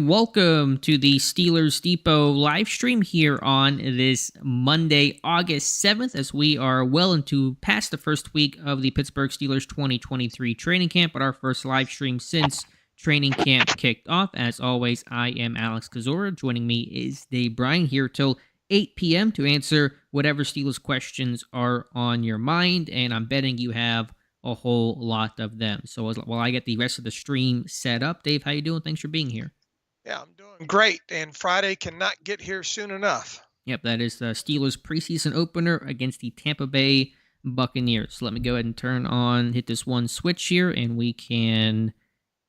everyone. Welcome to the Steelers Depot live stream here on this Monday, August 7th, as we are well into past the first week of the Pittsburgh Steelers 2023 training camp, but our first live stream since training camp kicked off. As always, I am Alex Kozora. Joining me is Bryan here till 8 p.m. to answer whatever Steelers questions are on your mind, and I'm betting you have a whole lot of them. So while I get the rest of the stream set up, Dave, how you doing? Thanks for being here. Yeah, I'm doing great, and Friday cannot get here soon enough. Yep, that is the Steelers preseason opener against the Tampa Bay Buccaneers. So let me go ahead and hit this one switch here, and we can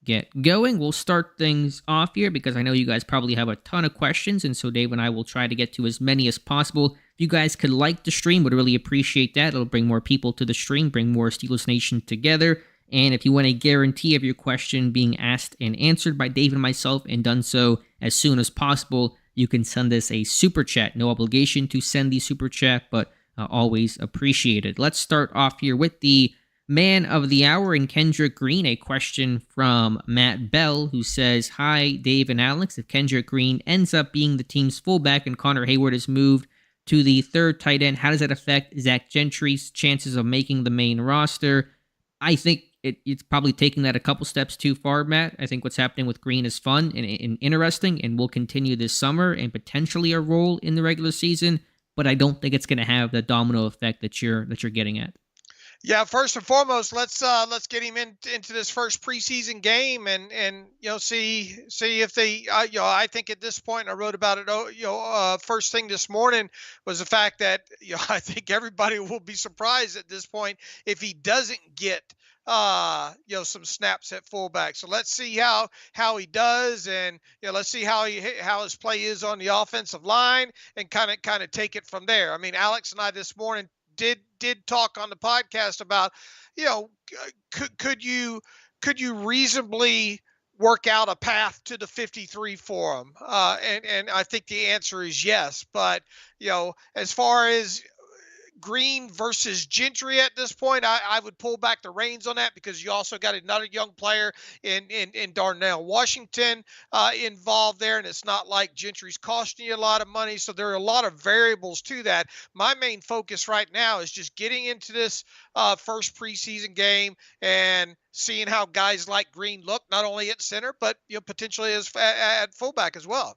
get going. We'll start things off here because I know you guys probably have a ton of questions, and so Dave and I will try to get to as many as possible. If you guys could like the stream, would really appreciate that. It'll bring more people to the stream, bring more Steelers Nation together. And if you want a guarantee of your question being asked and answered by Dave and myself and done so as soon as possible, you can send us a super chat. No obligation to send the super chat, but always appreciated. Let's start off here with the man of the hour and Kendrick Green. A question from Matt Bell, who says, "Hi, Dave and Alex. If Kendrick Green ends up being the team's fullback and Connor Hayward is moved to the third tight end, how does that affect Zach Gentry's chances of making the main roster?" I think it's probably taking that a couple steps too far, Matt. I think what's happening with Green is fun and interesting and will continue this summer and potentially a role in the regular season, but I don't think it's going to have the domino effect that you're getting at. Yeah, first and foremost, let's get him into this first preseason game and see if they I think at this point, I wrote about it first thing this morning, was the fact that I think everybody will be surprised at this point if he doesn't get some snaps at fullback. So let's see how he does, and let's see how his play is on the offensive line, and kind of take it from there. I mean, Alex and I this morning did talk on the podcast about, could you reasonably work out a path to the 53 for him? And I think the answer is yes. But, as far as Green versus Gentry at this point, I would pull back the reins on that, because you also got another young player in Darnell Washington involved there, and it's not like Gentry's costing you a lot of money. So there are a lot of variables to that. My main focus right now is just getting into this first preseason game and seeing how guys like Green look, not only at center, but potentially at fullback as well.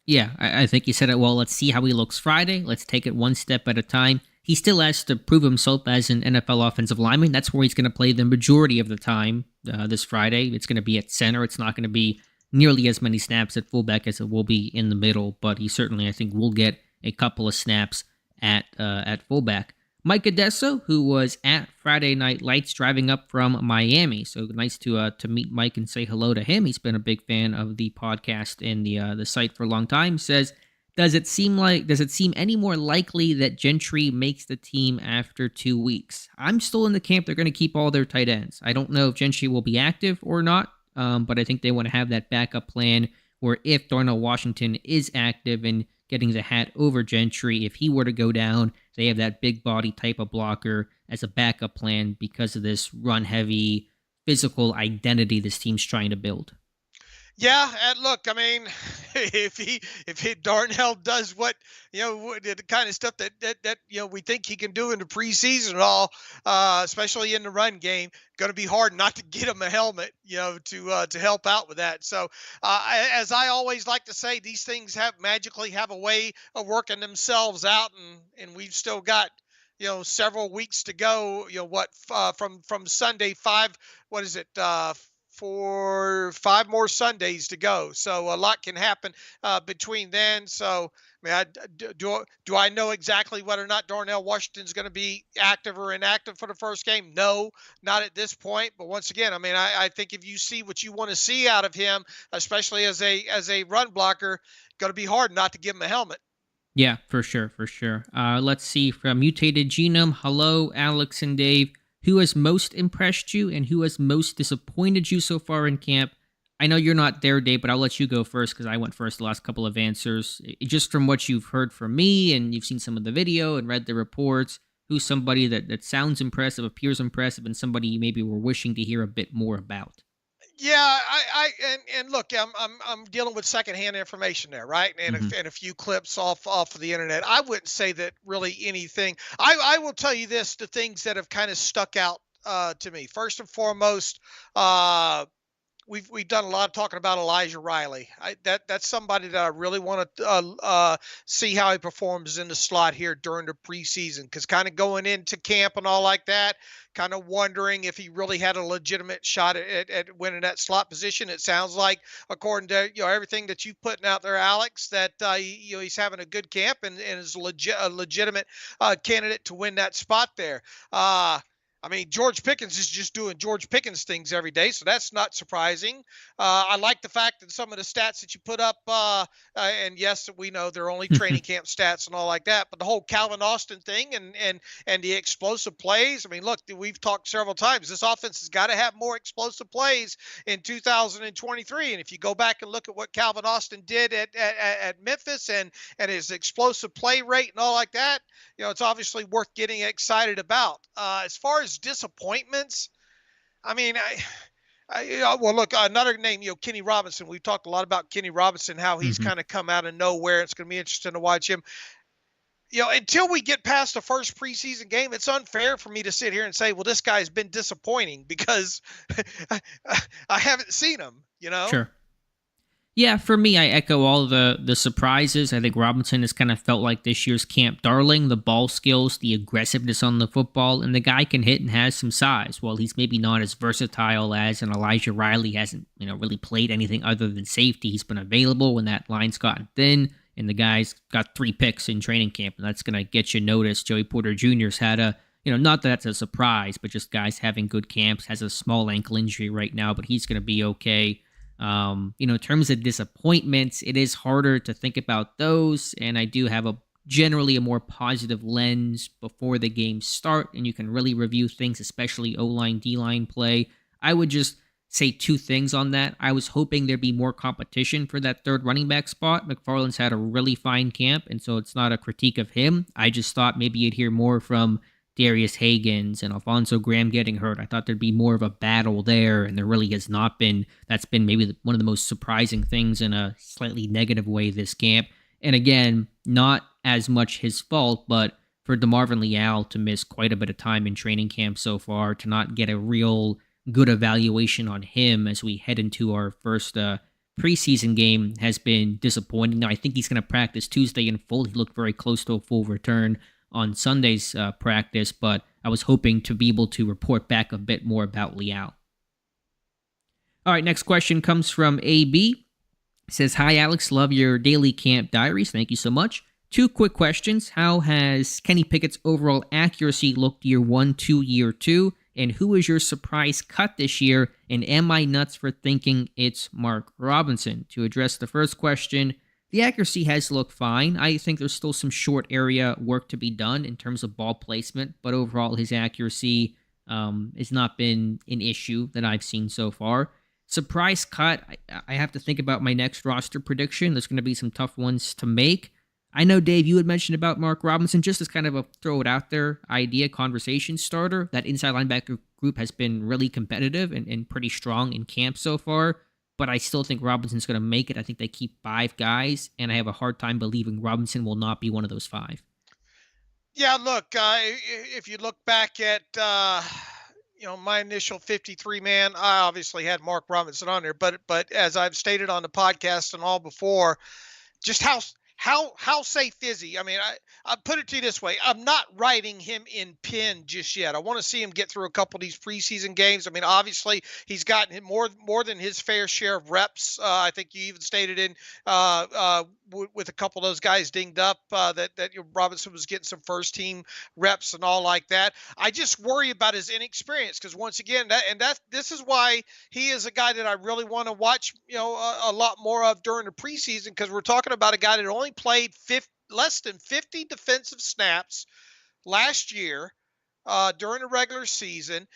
Yeah, I think you said it well. Let's see how he looks Friday. Let's take it one step at a time. He still has to prove himself as an NFL offensive lineman. That's where he's going to play the majority of the time this Friday. It's going to be at center. It's not going to be nearly as many snaps at fullback as it will be in the middle, but he certainly, I think, will get a couple of snaps at fullback. Mike Adesso, who was at Friday Night Lights driving up from Miami. So nice to meet Mike and say hello to him. He's been a big fan of the podcast and the site for a long time. Says, does it seem any more likely that Gentry makes the team after 2 weeks? I'm still in the camp they're going to keep all their tight ends. I don't know if Gentry will be active or not, but I think they want to have that backup plan where if Darnell Washington is active and getting the hat over Gentry, if he were to go down, they have that big body type of blocker as a backup plan because of this run-heavy physical identity this team's trying to build. Yeah, and look, I mean, if Darnell does what the kind of stuff that we think he can do in the preseason and all, especially in the run game, going to be hard not to get him a helmet, to help out with that. So, as I always like to say, these things magically have a way of working themselves out, and we've still got several weeks to go. From Sunday, for 5 more Sundays to go. So a lot can happen between then. So, I mean, do I know exactly whether or not Darnell Washington's going to be active or inactive for the first game? No, not at this point. But once again, I mean, I think if you see what you want to see out of him, especially as a run blocker, going to be hard not to give him a helmet. Yeah, for sure. Let's see from Mutated Genome. Hello, Alex and Dave. Who has most impressed you and who has most disappointed you so far in camp? I know you're not there, Dave, but I'll let you go first because I went first the last couple of answers. Just from what you've heard from me and you've seen some of the video and read the reports, who's somebody that sounds impressive, appears impressive, and somebody you maybe were wishing to hear a bit more about? Yeah, and look, I'm dealing with secondhand information there, right? Hmm. And a few clips off of the internet. I wouldn't say that really anything. I will tell you this: the things that have kind of stuck out to me. First and foremost, uh, we've done a lot of talking about Elijah Riley. That's somebody that I really want to see how he performs in the slot here during the preseason. Because kind of going into camp and all like that, kind of wondering if he really had a legitimate shot at winning that slot position. It sounds like, according to everything that you've putting out there, Alex, that he's having a good camp and is a legitimate candidate to win that spot there. I mean, George Pickens is just doing George Pickens things every day, so that's not surprising. I like the fact that some of the stats that you put up, and yes, we know they're only training camp stats and all like that, but the whole Calvin Austin thing and the explosive plays. I mean, look, we've talked several times. This offense has got to have more explosive plays in 2023. And if you go back and look at what Calvin Austin did at Memphis and his explosive play rate and all like that, it's obviously worth getting excited about. As far as disappointments, I mean, well, look, another name, Kenny Robinson. We've talked a lot about Kenny Robinson, how he's Hmm. kind of come out of nowhere. It's going to be interesting to watch him. Until we get past the first preseason game, it's unfair for me to sit here and say, well, this guy's been disappointing because I haven't seen him. Sure. Yeah, for me, I echo all the surprises. I think Robinson has kind of felt like this year's camp darling. The ball skills, the aggressiveness on the football, and the guy can hit and has some size. While he's maybe not as versatile as an Elijah Riley, hasn't really played anything other than safety. He's been available when that line's gotten thin, and the guy's got 3 picks in training camp, and that's going to get you noticed. Joey Porter Jr.'s had a not that that's a surprise, but just guys having good camps. Has a small ankle injury right now, but he's going to be okay. In terms of disappointments, it is harder to think about those, and I do have generally a more positive lens before the games start, and you can really review things, especially O-line, D-line play. I would just say 2 things on that. I was hoping there'd be more competition for that third running back spot. McFarland's had a really fine camp, and so it's not a critique of him. I just thought maybe you'd hear more from Darius Hagans and Alfonso Graham getting hurt. I thought there'd be more of a battle there, and there really has not been. That's been maybe one of the most surprising things in a slightly negative way this camp. And again, not as much his fault, but for DeMarvin Leal to miss quite a bit of time in training camp so far, to not get a real good evaluation on him as we head into our first preseason game has been disappointing. Now, I think he's going to practice Tuesday in full. He looked very close to a full return on Sunday's practice, but I was hoping to be able to report back a bit more about Leal. All right, next question comes from AB. It says, hi, Alex. Love your daily camp diaries. Thank you so much. 2 quick questions. How has Kenny Pickett's overall accuracy looked year 1 to year 2? And who is your surprise cut this year? And am I nuts for thinking it's Mark Robinson? To address the first question, the accuracy has looked fine. I think there's still some short area work to be done in terms of ball placement, but overall his accuracy has not been an issue that I've seen so far. Surprise cut, I have to think about my next roster prediction. There's going to be some tough ones to make. I know, Dave, you had mentioned about Mark Robinson, just as kind of a throw it out there idea, conversation starter. That inside linebacker group has been really competitive and pretty strong in camp so far. But I still think Robinson's going to make it. I think they keep 5 guys, and I have a hard time believing Robinson will not be one of those 5. Yeah, look, if you look back at my initial 53 man, I obviously had Mark Robinson on there, but as I've stated on the podcast and all before, just how safe is he? I mean, I put it to you this way. I'm not writing him in pen just yet. I want to see him get through a couple of these preseason games. I mean, obviously he's gotten more than his fair share of reps. I think you even stated in with a couple of those guys dinged up that Robinson was getting some first team reps and all like that. I just worry about his inexperience because once again, this is why he is a guy that I really want to watch, a lot more of during the preseason, because we're talking about a guy that only played less than 50 defensive snaps last year during the regular season.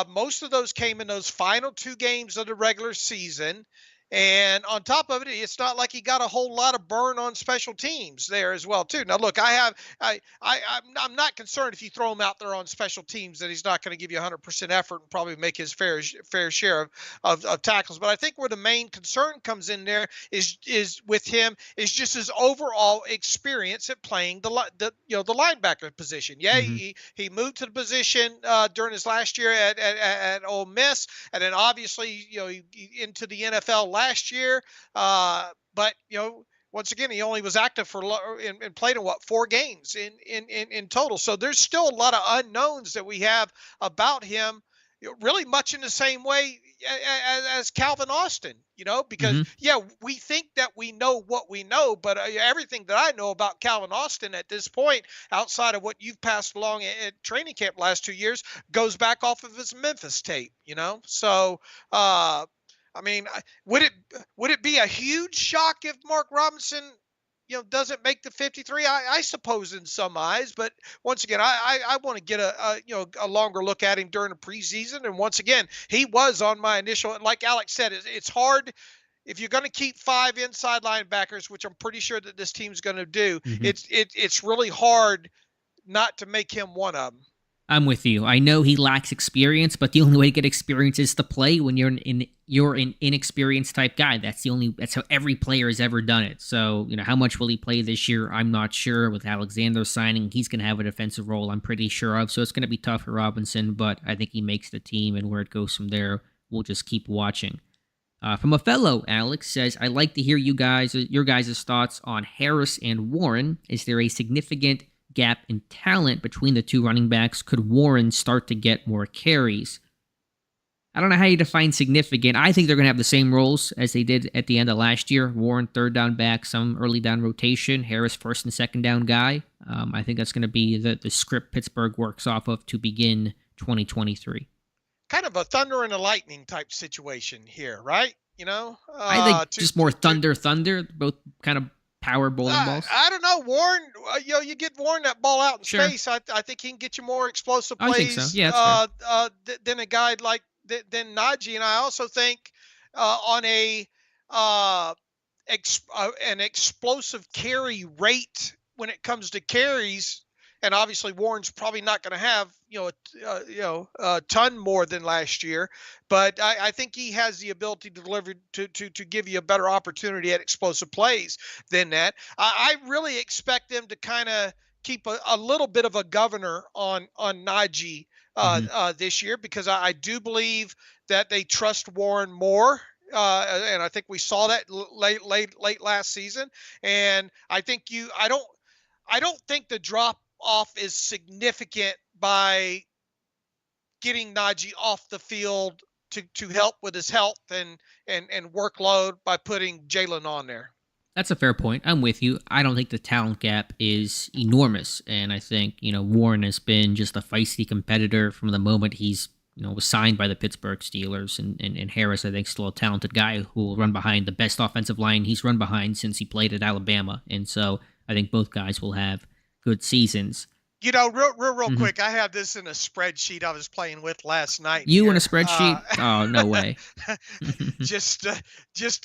Most of those came in those final 2 games of the regular season. And on top of it, it's not like he got a whole lot of burn on special teams there as well, too. Now, look, I'm not concerned if you throw him out there on special teams that he's not going to give you 100% effort and probably make his fair share of tackles. But I think where the main concern comes in there is with him is just his overall experience at playing the linebacker position. Yeah, Mm-hmm. he moved to the position during his last year at Ole Miss, and then obviously into the NFL last year. But once again, he only was active for and played in 4 games in total. So there's still a lot of unknowns that we have about him. Really much in the same way as Calvin Austin, because Mm-hmm. we think that we know what we know, but everything that I know about Calvin Austin at this point, outside of what you've passed along at training camp last 2 years, goes back off of his Memphis tape. So I mean, would it be a huge shock if Mark Robinson, doesn't make the 53? I suppose in some eyes, but once again, I want to get a longer look at him during the preseason. And once again, he was on my initial, like Alex said, it's hard if you're going to keep 5 inside linebackers, which I'm pretty sure that this team's going to do. Mm-hmm. It's really hard not to make him one of them. I'm with you. I know he lacks experience, but the only way to get experience is to play when you're an inexperienced type guy. That's how every player has ever done it. So, how much will he play this year? I'm not sure. With Alexander signing, he's going to have a defensive role, I'm pretty sure of. So it's going to be tough for Robinson, but I think he makes the team, and where it goes from there, we'll just keep watching. From a fellow, Alex says, I'd like to hear your guys' thoughts on Harris and Warren. Is there a significant gap in talent between the two running backs? Could Warren start to get more carries? I don't know how you define significant. I think they're going to have the same roles as they did at the end of last year. Warren, third down back, some early down rotation. Harris, first and second down guy. I think that's going to be the script Pittsburgh works off of to begin 2023. Kind of a thunder and a lightning type situation here, right? I think just more thunder, both kind of power bowling balls. I don't know, Warren. You get Warren that ball out in Sure. space. I think he can get you more explosive plays. I think so. Yeah, that's fair. Than a guy like than Najee. And I also think on an explosive carry rate when it comes to carries. And obviously, Warren's probably not going to have a ton more than last year, but I think he has the ability to deliver to give you a better opportunity at explosive plays than that. I really expect them to kind of keep a little bit of a governor on Najee this year, because I do believe that they trust Warren more. And I think we saw that late last season. And I think I don't think the drop off is significant by getting Najee off the field to help with his health and workload by putting Jalen on there. That's a fair point. I'm with you. I don't think the talent gap is enormous. And I think, Warren has been just a feisty competitor from the moment he's, was signed by the Pittsburgh Steelers. And Harris, I think, still a talented guy who will run behind the best offensive line he's run behind since he played at Alabama. And so I think both guys will have good seasons. Real quick, I have this in a spreadsheet I was playing with last night. You in a spreadsheet? Oh, no way.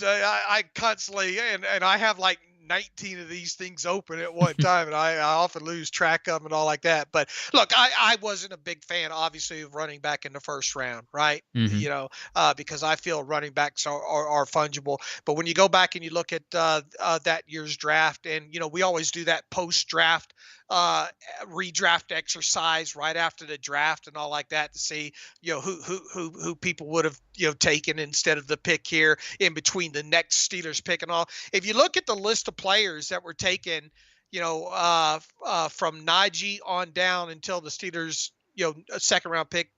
I constantly, and I have like 19 of these things open at one time, and I often lose track of them and all like that. But look, I wasn't a big fan, obviously, of running back in the first round, right? Because I feel running backs are fungible. But when you go back and you look at that year's draft, and we always do that post-draft redraft exercise right after the draft and all like that to see who people would have taken instead of the pick here in between the next Steelers pick and all. If you look at the list of players that were taken from Najee on down until the Steelers a second round pick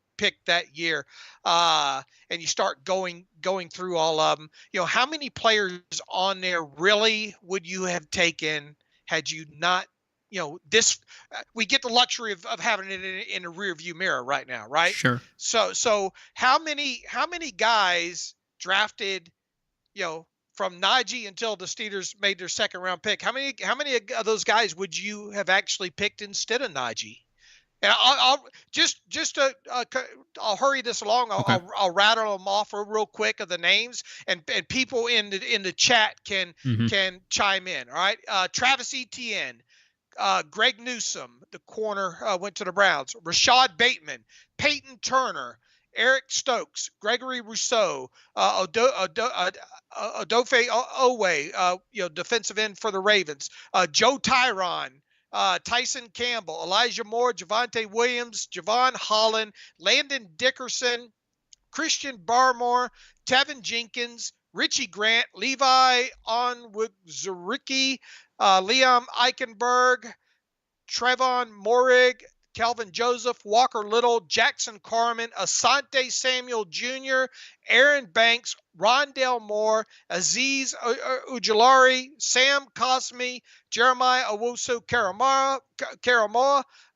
that year, and you start going through all of them, how many players on there really would you have taken had you not we get the luxury of having it in a rear view mirror right now, right? Sure. So how many guys drafted, from Najee until the Steelers made their second round pick? How many of those guys would you have actually picked instead of Najee? And I'll just to I'll hurry this along. Okay. I'll rattle them off real quick of the names, and people in the chat can chime in. All right, Travis Etienne, Greg Newsome, the corner, went to the Browns. Rashad Bateman, Peyton Turner, Eric Stokes, Gregory Rousseau, Odofe Owe, defensive end for the Ravens. Joe Tyron, Tyson Campbell, Elijah Moore, Javonte Williams, Javon Holland, Landon Dickerson, Christian Barmore, Tevin Jenkins, Richie Grant, Levi Onwuzurike, Liam Eichenberg, Trevon Morig, Calvin Joseph, Walker Little, Jackson Carmen, Asante Samuel Jr., Aaron Banks, Rondell Moore, Aziz Ujulari, Sam Cosme, Jeremiah Owusu Karamoa,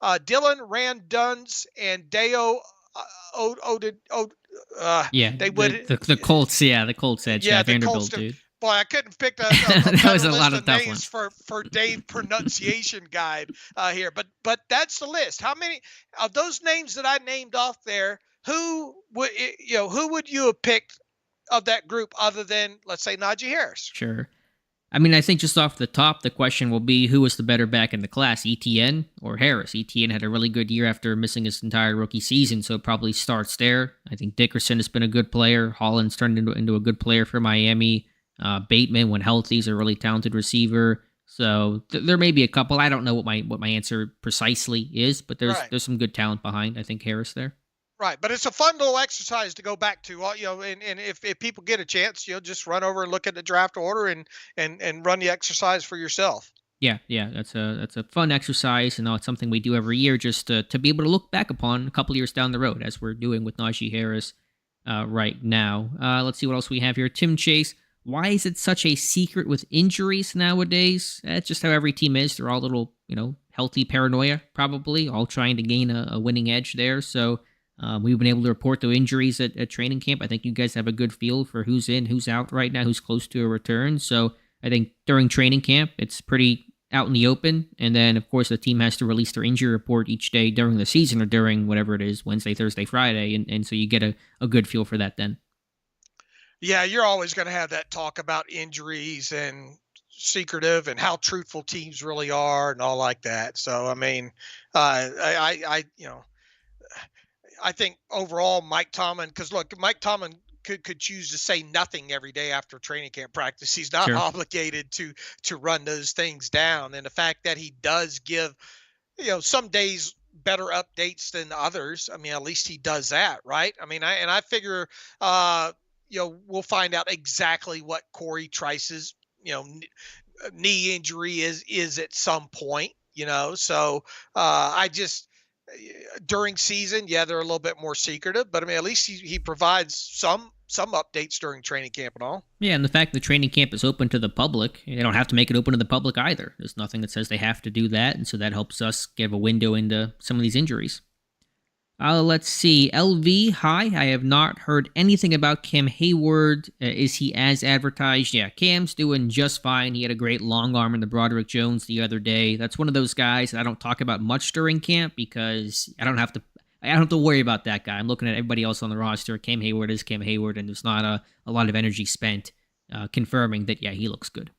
Dylan Randuns, and Deo they would the Colts. Yeah, the Colts edge. Yeah, Vanderbilt, dude. Boy, I couldn't pick a that was a lot of tough names ones for Dave pronunciation guide here. But that's the list. How many of those names that I named off there? Who would you have picked of that group other than, let's say, Najee Harris? Sure. I mean, I think just off the top, the question will be who was the better back in the class, Etienne or Harris? Etienne had a really good year after missing his entire rookie season, so it probably starts there. I think Dickerson has been a good player. Holland's turned into a good player for Miami. Bateman, when healthy, is a really talented receiver. So there may be a couple. I don't know what my answer precisely is, but there's some good talent behind, I think, Harris there. Right, but it's a fun little exercise to go back to, and if people get a chance, just run over and look at the draft order and run the exercise for yourself. Yeah, that's a fun exercise, and it's something we do every year just to be able to look back upon a couple years down the road, as we're doing with Najee Harris right now. Let's see what else we have here. Tim Chase, why is it such a secret with injuries nowadays? That's just how every team is. They're all a little, healthy paranoia, probably, all trying to gain a winning edge there. So we've been able to report the injuries at training camp. I think you guys have a good feel for who's in, who's out right now, who's close to a return. So I think during training camp, it's pretty out in the open. And then, of course, the team has to release their injury report each day during the season or during whatever it is, Wednesday, Thursday, Friday. And so you get a good feel for that then. Yeah, you're always going to have that talk about injuries and secretive and how truthful teams really are and all like that. So, I mean, I think overall Mike Tomlin, because look, Mike Tomlin could choose to say nothing every day after training camp practice. He's not obligated to run those things down. And the fact that he does give, some days better updates than others. I mean, at least he does that, right? I mean, I figure, we'll find out exactly what Corey Trice's, knee injury is at some point, So I just, during season, they're a little bit more secretive, but I mean, at least he provides some updates during training camp and all. Yeah, and the fact that training camp is open to the public, they don't have to make it open to the public either. There's nothing that says they have to do that, and so that helps us give a window into some of these injuries. Let's see. LV, hi. I have not heard anything about Cam Hayward. Is he as advertised? Yeah, Cam's doing just fine. He had a great long arm in the Broderick Jones the other day. That's one of those guys that I don't talk about much during camp because I don't have to worry about that guy. I'm looking at everybody else on the roster. Cam Hayward is Cam Hayward, and there's not a lot of energy spent confirming that, he looks good.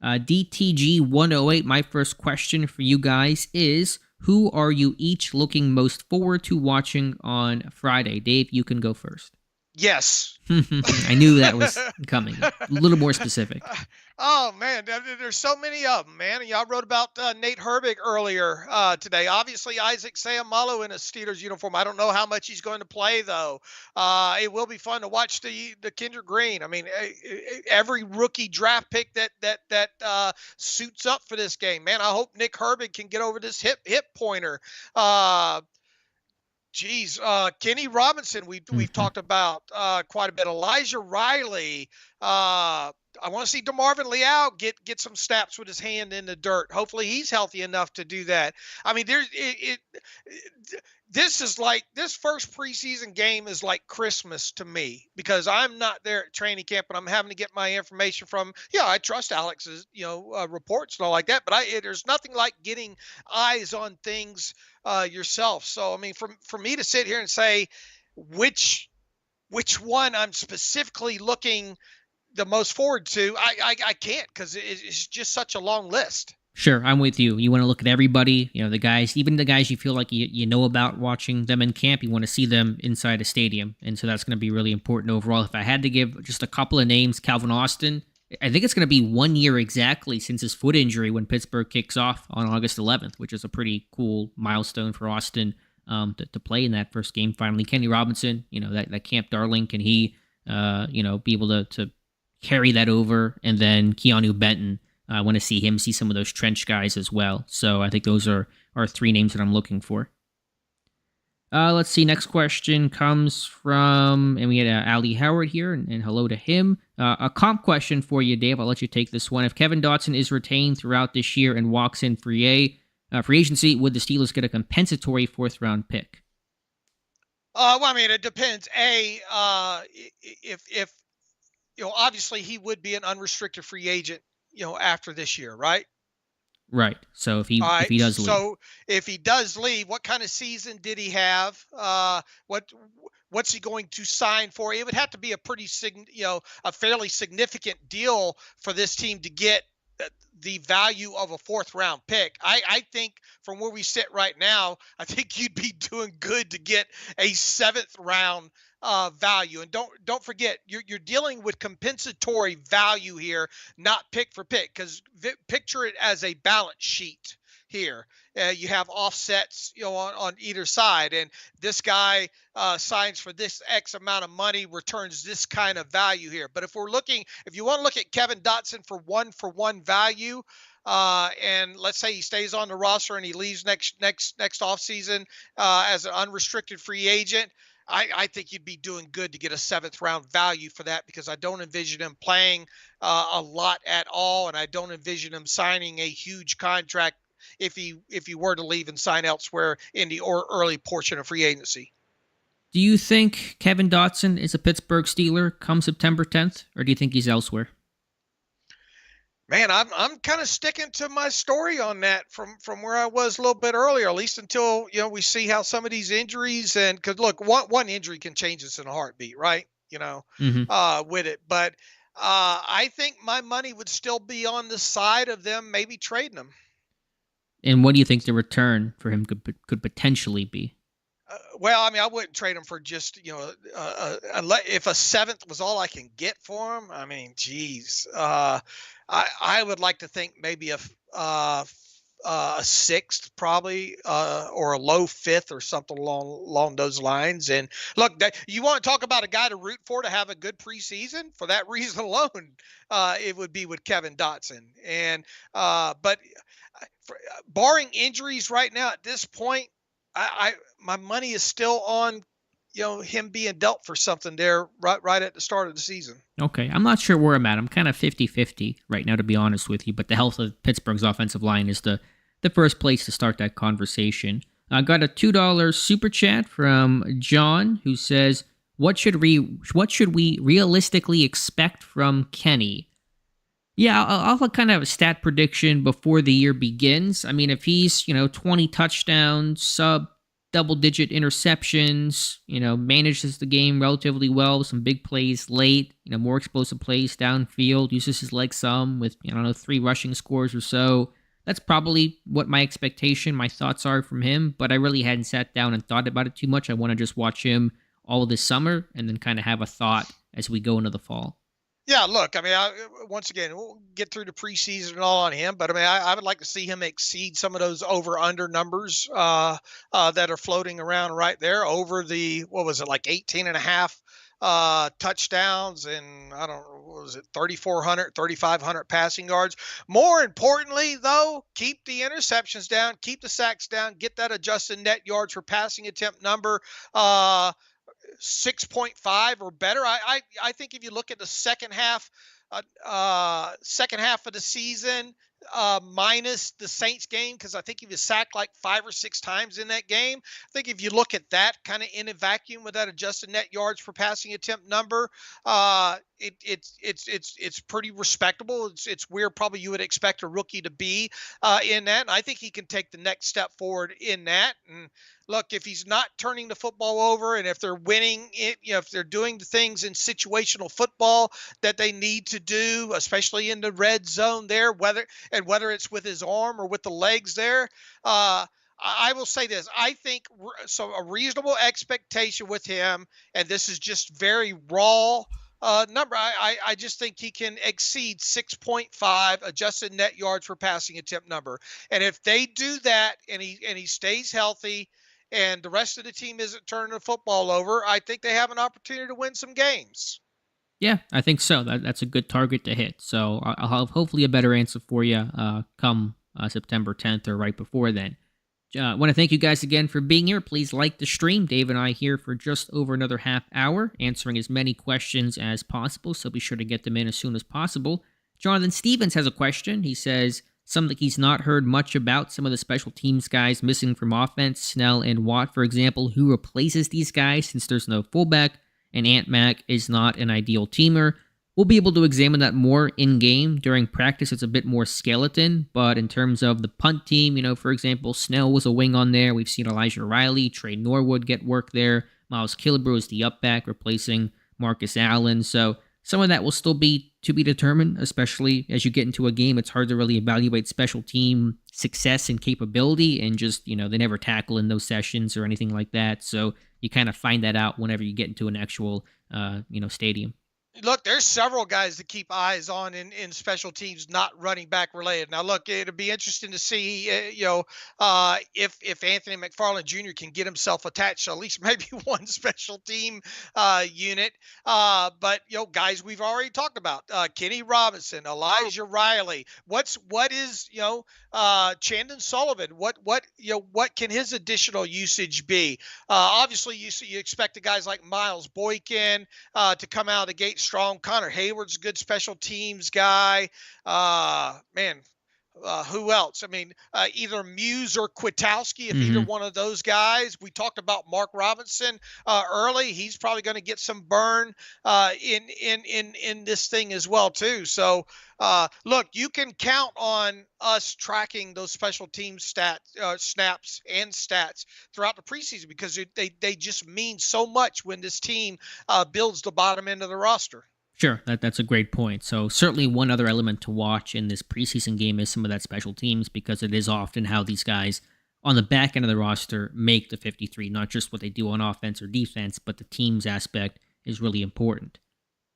DTG 108, my first question for you guys is, who are you each looking most forward to watching on Friday? Dave, you can go first. Yes. I knew that was coming. A little more specific. Oh, man, there's so many of them, man. Y'all wrote about Nate Herbig earlier today. Obviously, Isaac Seumalo in a Steelers uniform. I don't know how much he's going to play, though. It will be fun to watch the Kendrick Green. I mean, every rookie draft pick that suits up for this game, man. I hope Nick Herbig can get over this hip pointer. Kenny Robinson, we've talked about quite a bit. Elijah Riley, I want to see DeMarvin Leal get some snaps with his hand in the dirt. Hopefully he's healthy enough to do that. I mean, this is like, this first preseason game is like Christmas to me, because I'm not there at training camp and I'm having to get my information from, I trust Alex's, reports and all like that, but there's nothing like getting eyes on things yourself. So, I mean, for me to sit here and say which one I'm specifically looking the most forward to, I can't, because it's just such a long list. Sure, I'm with you. You want to look at everybody, the guys, even the guys you feel like you know about watching them in camp. You want to see them inside a stadium, and so that's going to be really important overall. If I had to give just a couple of names, Calvin Austin, I think it's going to be 1 year exactly since his foot injury when Pittsburgh kicks off on August 11th, which is a pretty cool milestone for Austin to play in that first game finally. Kenny Robinson, that camp darling, can he, be able to carry that over? And then Keanu Benton, I want to see some of those trench guys as well. So I think those are 3 names that I'm looking for. Let's see. Next question comes from, and we had Ali Howard here, and hello to him. A comp question for you, Dave. I'll let you take this one. If Kevin Dotson is retained throughout this year and walks in free agency, would the Steelers get a compensatory 4th-round pick? Well, I mean, it depends. If obviously he would be an unrestricted free agent, after this year, right? Right. So if he does leave. So if he does leave, what kind of season did he have? What's he going to sign for? It would have to be a a fairly significant deal for this team to get the value of a 4th-round pick. I think from where we sit right now, I think you'd be doing good to get a 7th-round value. And don't forget, you're dealing with compensatory value here, not pick for pick, because picture it as a balance sheet here. You have offsets, on either side, and this guy signs for this X amount of money, returns this kind of value here. But if you want to look at Kevin Dotson for one value, and let's say he stays on the roster and he leaves next offseason as an unrestricted free agent, I think you'd be doing good to get a 7th-round value for that, because I don't envision him playing a lot at all, and I don't envision him signing a huge contract if he were to leave and sign elsewhere in the early portion of free agency. Do you think Kevin Dotson is a Pittsburgh Steeler come September 10th, or do you think he's elsewhere? Man, I'm kind of sticking to my story on that from where I was a little bit earlier, at least until we see how some of these injuries, and because look, one injury can change us in a heartbeat, right? With it, but I think my money would still be on the side of them maybe trading him. And what do you think the return for him could potentially be? Well, I mean, I wouldn't trade him for just, if a 7th was all I can get for him. I mean, geez, I would like to think maybe a 6th probably, or a low 5th or something along those lines. And look, you want to talk about a guy to root for to have a good preseason? For that reason alone, it would be with Kevin Dotson. And but barring injuries right now at this point, my money is still on him being dealt for something there right at the start of the season. Okay, I'm not sure where I'm at. I'm kind of 50-50 right now, to be honest with you, but the health of Pittsburgh's offensive line is the first place to start that conversation. I got a $2 super chat from John, who says, what should we realistically expect from Kenny? Yeah, I'll have kind of a stat prediction before the year begins. I mean, if he's, 20 touchdowns, sub double-digit interceptions, manages the game relatively well, some big plays late, more explosive plays downfield, uses his legs some with, 3 rushing scores or so. That's probably what my thoughts are from him, but I really hadn't sat down and thought about it too much. I want to just watch him all this summer and then kind of have a thought as we go into the fall. Yeah, look, I mean, once again, we'll get through the preseason and all on him, but I mean, I would like to see him exceed some of those over-under numbers that are floating around right there over the, 18 and a half touchdowns and I don't know, what was it, 3,400, 3,500 passing yards. More importantly, though, keep the interceptions down, keep the sacks down, get that adjusted net yards per passing attempt number 6.5 or better. I think if you look at the second half of the season, minus the Saints game, because I think he was sacked like 5 or 6 times in that game. I think if you look at that kind of in a vacuum with that adjusted net yards per passing attempt number, it's pretty respectable. It's where probably you would expect a rookie to be in that. And I think he can take the next step forward in that. And look, if he's not turning the football over, and if they're winning it, if they're doing the things in situational football that they need to do, especially in the red zone there, whether it's with his arm or with the legs there, I will say this. I think a reasonable expectation with him, and this is just very raw number. I just think he can exceed 6.5 adjusted net yards per passing attempt number. And if they do that, and he stays healthy, and the rest of the team isn't turning the football over, I think they have an opportunity to win some games. Yeah, I think so. That's a good target to hit. So I'll have hopefully a better answer for you come September 10th or right before then. I want to thank you guys again for being here. Please like the stream. Dave and I here for just over another half hour, answering as many questions as possible, so be sure to get them in as soon as possible. Jonathan Stevens has a question. He says, something he's not heard much about, some of the special teams guys missing from offense, Snell and Watt, for example. Who replaces these guys since there's no fullback, and Ant Mac is not an ideal teamer? We'll be able to examine that more in-game. During practice, it's a bit more skeleton, but in terms of the punt team, for example, Snell was a wing on there. We've seen Elijah Riley, Trey Norwood get work there. Miles Killebrew is the up-back, replacing Marcus Allen. So some of that will still be to be determined, especially as you get into a game. It's hard to really evaluate special team success and capability, and just, they never tackle in those sessions or anything like that. So you kind of find that out whenever you get into an actual, stadium. Look, there's several guys to keep eyes on in special teams, not running back related. Now, look, it'll be interesting to see, if Anthony McFarland Jr. can get himself attached to at least maybe one special team unit. But guys we've already talked about: Kenny Robinson, Elijah Riley. What is Chandon Sullivan? What can his additional usage be? Obviously, you expect the guys like Miles Boykin to come out of the gate strong. Connor Hayward's a good special teams guy. Who else? I mean, either Muse or Kwiatkowski, if either one of those guys. We talked about Mark Robinson early. He's probably going to get some burn in this thing as well too. So look, you can count on us tracking those special team snaps and stats throughout the preseason, because they just mean so much when this team builds the bottom end of the roster. Sure, that's a great point. So certainly one other element to watch in this preseason game is some of that special teams, because it is often how these guys on the back end of the roster make the 53, not just what they do on offense or defense, but the team's aspect is really important.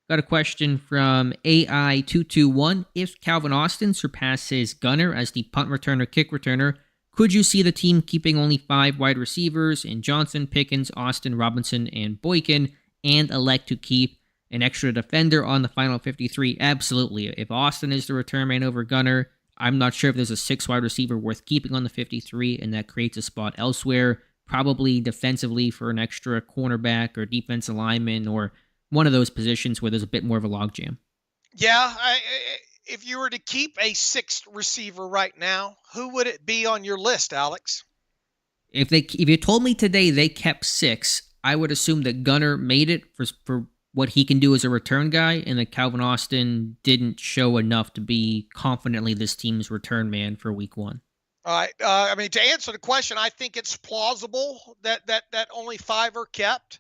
Got a question from AI221. If Calvin Austin surpasses Gunner as the punt returner, kick returner, could you see the team keeping only 5 wide receivers in Johnson, Pickens, Austin, Robinson, and Boykin, and elect to keep an extra defender on the final 53? Absolutely. If Austin is the return man over Gunner, I'm not sure if there's a 6 wide receiver worth keeping on the 53, and that creates a spot elsewhere, probably defensively for an extra cornerback or defensive lineman, or one of those positions where there's a bit more of a logjam. Yeah, if you were to keep a 6th receiver right now, who would it be on your list, Alex? If you told me today they kept 6, I would assume that Gunner made it for what he can do as a return guy, and that Calvin Austin didn't show enough to be confidently this team's return man for week 1. All right. To answer the question, I think it's plausible that only 5 are kept.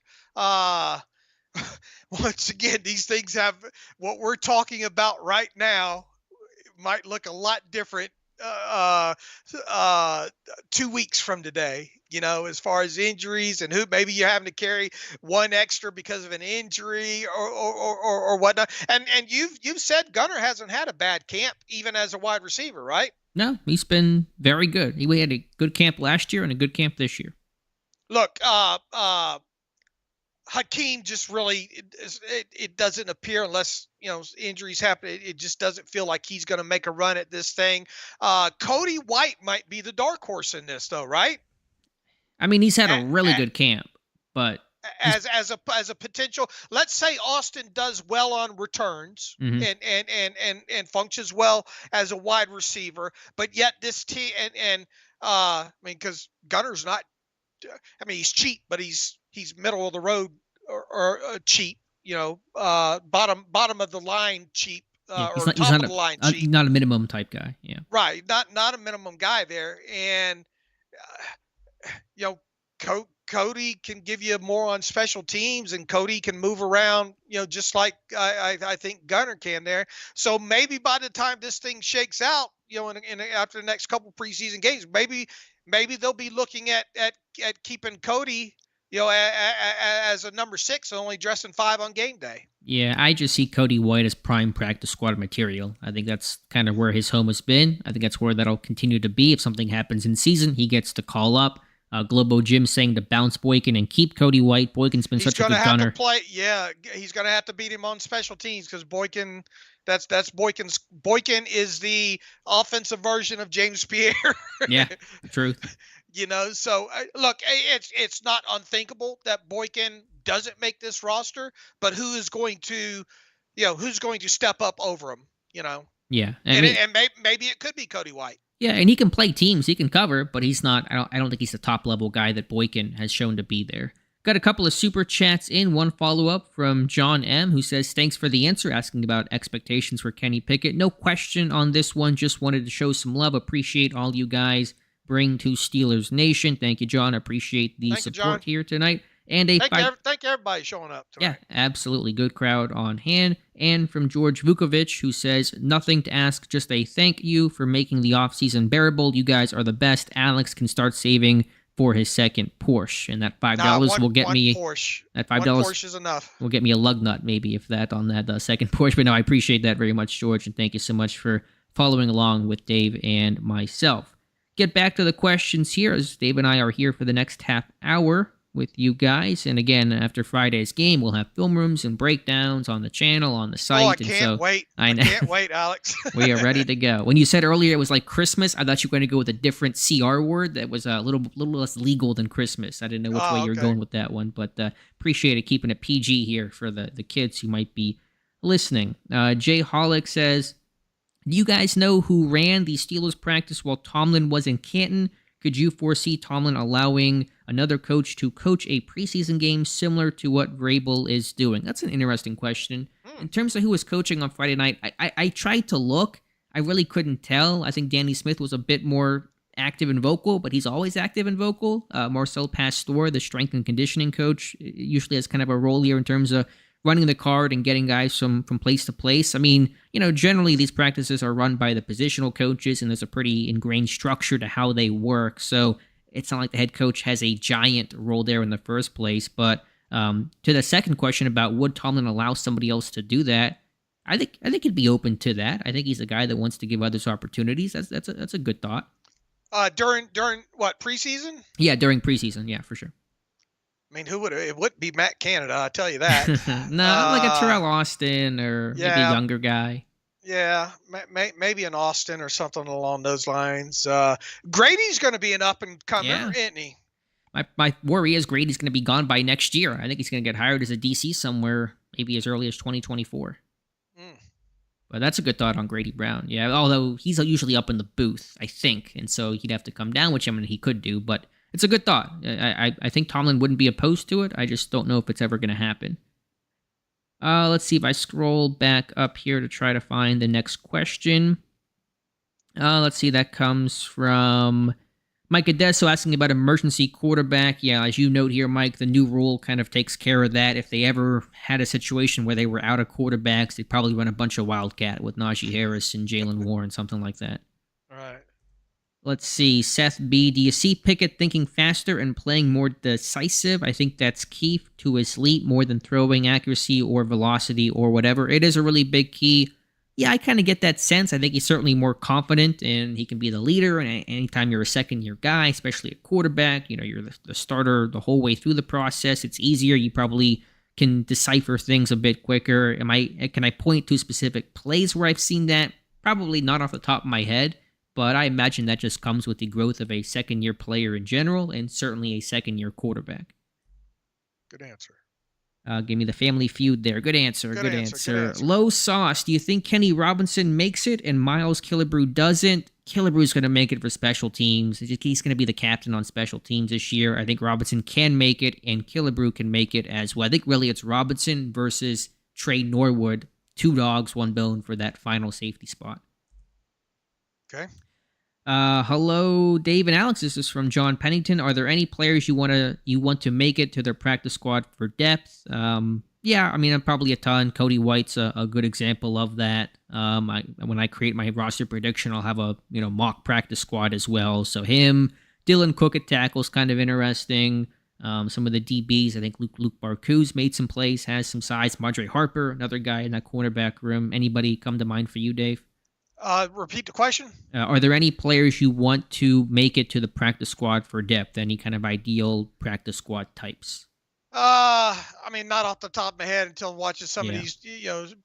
Once again, these things have what we're talking about right now might look a lot different 2 weeks from today, as far as injuries and who maybe you're having to carry one extra because of an injury or whatnot. And you've said Gunner hasn't had a bad camp even as a wide receiver, right? No, he's been very good. He had a good camp last year and a good camp this year. Look, Hakeem just really, it doesn't appear, unless, injuries happen, it just doesn't feel like he's going to make a run at this thing. Cody White might be the dark horse in this, though, right? I mean, he's had a really good camp, but as a potential. Let's say Austin does well on returns Mhm. and functions well as a wide receiver, but yet this team I mean, because Gunner's not. I mean, he's cheap, but he's middle of the road or cheap. Bottom of the line cheap Yeah, or he's top of the line cheap. not a minimum type guy. Yeah. Right, not a minimum guy there, and you know, Cody can give you more on special teams, and Cody can move around, just like I think Gunner can there. So maybe by the time this thing shakes out, after the next couple preseason games, maybe they'll be looking at keeping Cody, as a number 6, and only dressing 5 on game day. Yeah, I just see Cody White as prime practice squad material. I think that's kind of where his home has been. I think that's where that'll continue to be. If something happens in season, he gets to call up. Globo Jim saying to bounce Boykin and keep Cody White. Boykin's been such a good gunner. Yeah, he's going to have to beat him on special teams because Boykin, that's Boykin is the offensive version of James Pierre. Yeah, the truth. So look, it's not unthinkable that Boykin doesn't make this roster, but who's going to step up over him? Yeah, and maybe it could be Cody White. Yeah, and he can play teams, he can cover, but he's not. I don't think he's the top level guy that Boykin has shown to be there. Got a couple of super chats in. One follow up from John M, who says thanks for the answer, asking about expectations for Kenny Pickett. No question on this one. Just wanted to show some love. Appreciate all you guys bring to Steelers Nation. Thank you, John. Appreciate the support here tonight. And thank everybody showing up tonight. Yeah, absolutely. Good crowd on hand. And from George Vukovic, who says, nothing to ask, just a thank you for making the offseason bearable. You guys are the best. Alex can start saving for his second Porsche. And that $5 will get me... Porsche. That $5 Porsche is enough. Will get me a lug nut, maybe, if that on that second Porsche. But no, I appreciate that very much, George. And thank you so much for following along with Dave and myself. Get back to the questions here, as Dave and I are here for the next half hour with you guys. And again, after Friday's game, we'll have film rooms and breakdowns on the channell, on the site. I can't wait. I can't wait, Alex. We are ready to go. When you said earlier it was like Christmas, I thought you were going to go with a different CR word that was a little less legal than Christmas. I didn't know which way you were going with that one, but appreciate it keeping it PG here for the kids who might be listening. Jay Hollick says, do you guys know who ran the Steelers practice while Tomlin was in Canton? Could you foresee Tomlin allowing another coach to coach a preseason game similar to what Vrabel is doing? That's an interesting question. In terms of who was coaching on Friday night, I tried to look. I really couldn't tell. I think Danny Smith was a bit more active and vocal, but he's always active and vocal. Marcel Pastor, the strength and conditioning coach, usually has kind of a role here in terms of running the card and getting guys from place to place. I mean, generally these practices are run by the positional coaches, and there's a pretty ingrained structure to how they work. So it's not like the head coach has a giant role there in the first place. But to the second question about would Tomlin allow somebody else to do that, I think he'd be open to that. I think he's a guy that wants to give others opportunities. That's a good thought. During what, preseason? Yeah, during preseason. Yeah, for sure. I mean, it wouldn't be Matt Canada, I'll tell you that. No, like a Terrell Austin or maybe a younger guy. Yeah, maybe an Austin or something along those lines. Grady's going to be an up-and-comer, isn't he? My worry is Grady's going to be gone by next year. I think he's going to get hired as a DC somewhere, maybe as early as 2024. But that's a good thought on Grady Brown. Yeah, although he's usually up in the booth, I think, and so he'd have to come down, which he could do, but it's a good thought. I think Tomlin wouldn't be opposed to it. I just don't know if it's ever going to happen. Let's see if I scroll back up here to try to find the next question. Let's see, that comes from Mike Adesso asking about emergency quarterback. Yeah, as you note here, Mike, the new rule kind of takes care of that. If they ever had a situation where they were out of quarterbacks, they'd probably run a bunch of Wildcat with Najee Harris and Jalen Warren, something like that. Right. Let's see, Seth B. Do you see Pickett thinking faster and playing more decisive? I think that's key to his leap more than throwing accuracy or velocity or whatever. It is a really big key. Yeah, I kind of get that sense. I think he's certainly more confident and he can be the leader. And anytime you're a second-year guy, especially a quarterback, you're the starter the whole way through the process. It's easier. You probably can decipher things a bit quicker. Can I point to specific plays where I've seen that? Probably not off the top of my head. But I imagine that just comes with the growth of a second-year player in general, and certainly a second-year quarterback. Good answer. Give me the Family Feud there. Good answer. Good Good answer. answer. Low Sauce. Do you think Kenny Robinson makes it and Miles Killebrew doesn't? Killebrew's going to make it for special teams. He's going to be the captain on special teams this year. I think Robinson can make it and Killebrew can make it as well. I think really it's Robinson versus Trey Norwood. 2 dogs, 1 bone for that final safety spot. Okay. Hello, Dave and Alex. This is from John Pennington. Are there any players you want to make it to their practice squad for depth? Yeah, I mean, probably a ton. Cody White's a good example of that. When I create my roster prediction, I'll have a mock practice squad as well. So him, Dylan Cook at tackle's kind of interesting. Some of the DBs, I think Luke Barcoo's made some plays, has some size. Madre Harper, another guy in that cornerback room. Anybody come to mind for you, Dave? Repeat the question. Are there any players you want to make it to the practice squad for depth? Any kind of ideal practice squad types? I mean, not off the top of my head until watching some of these,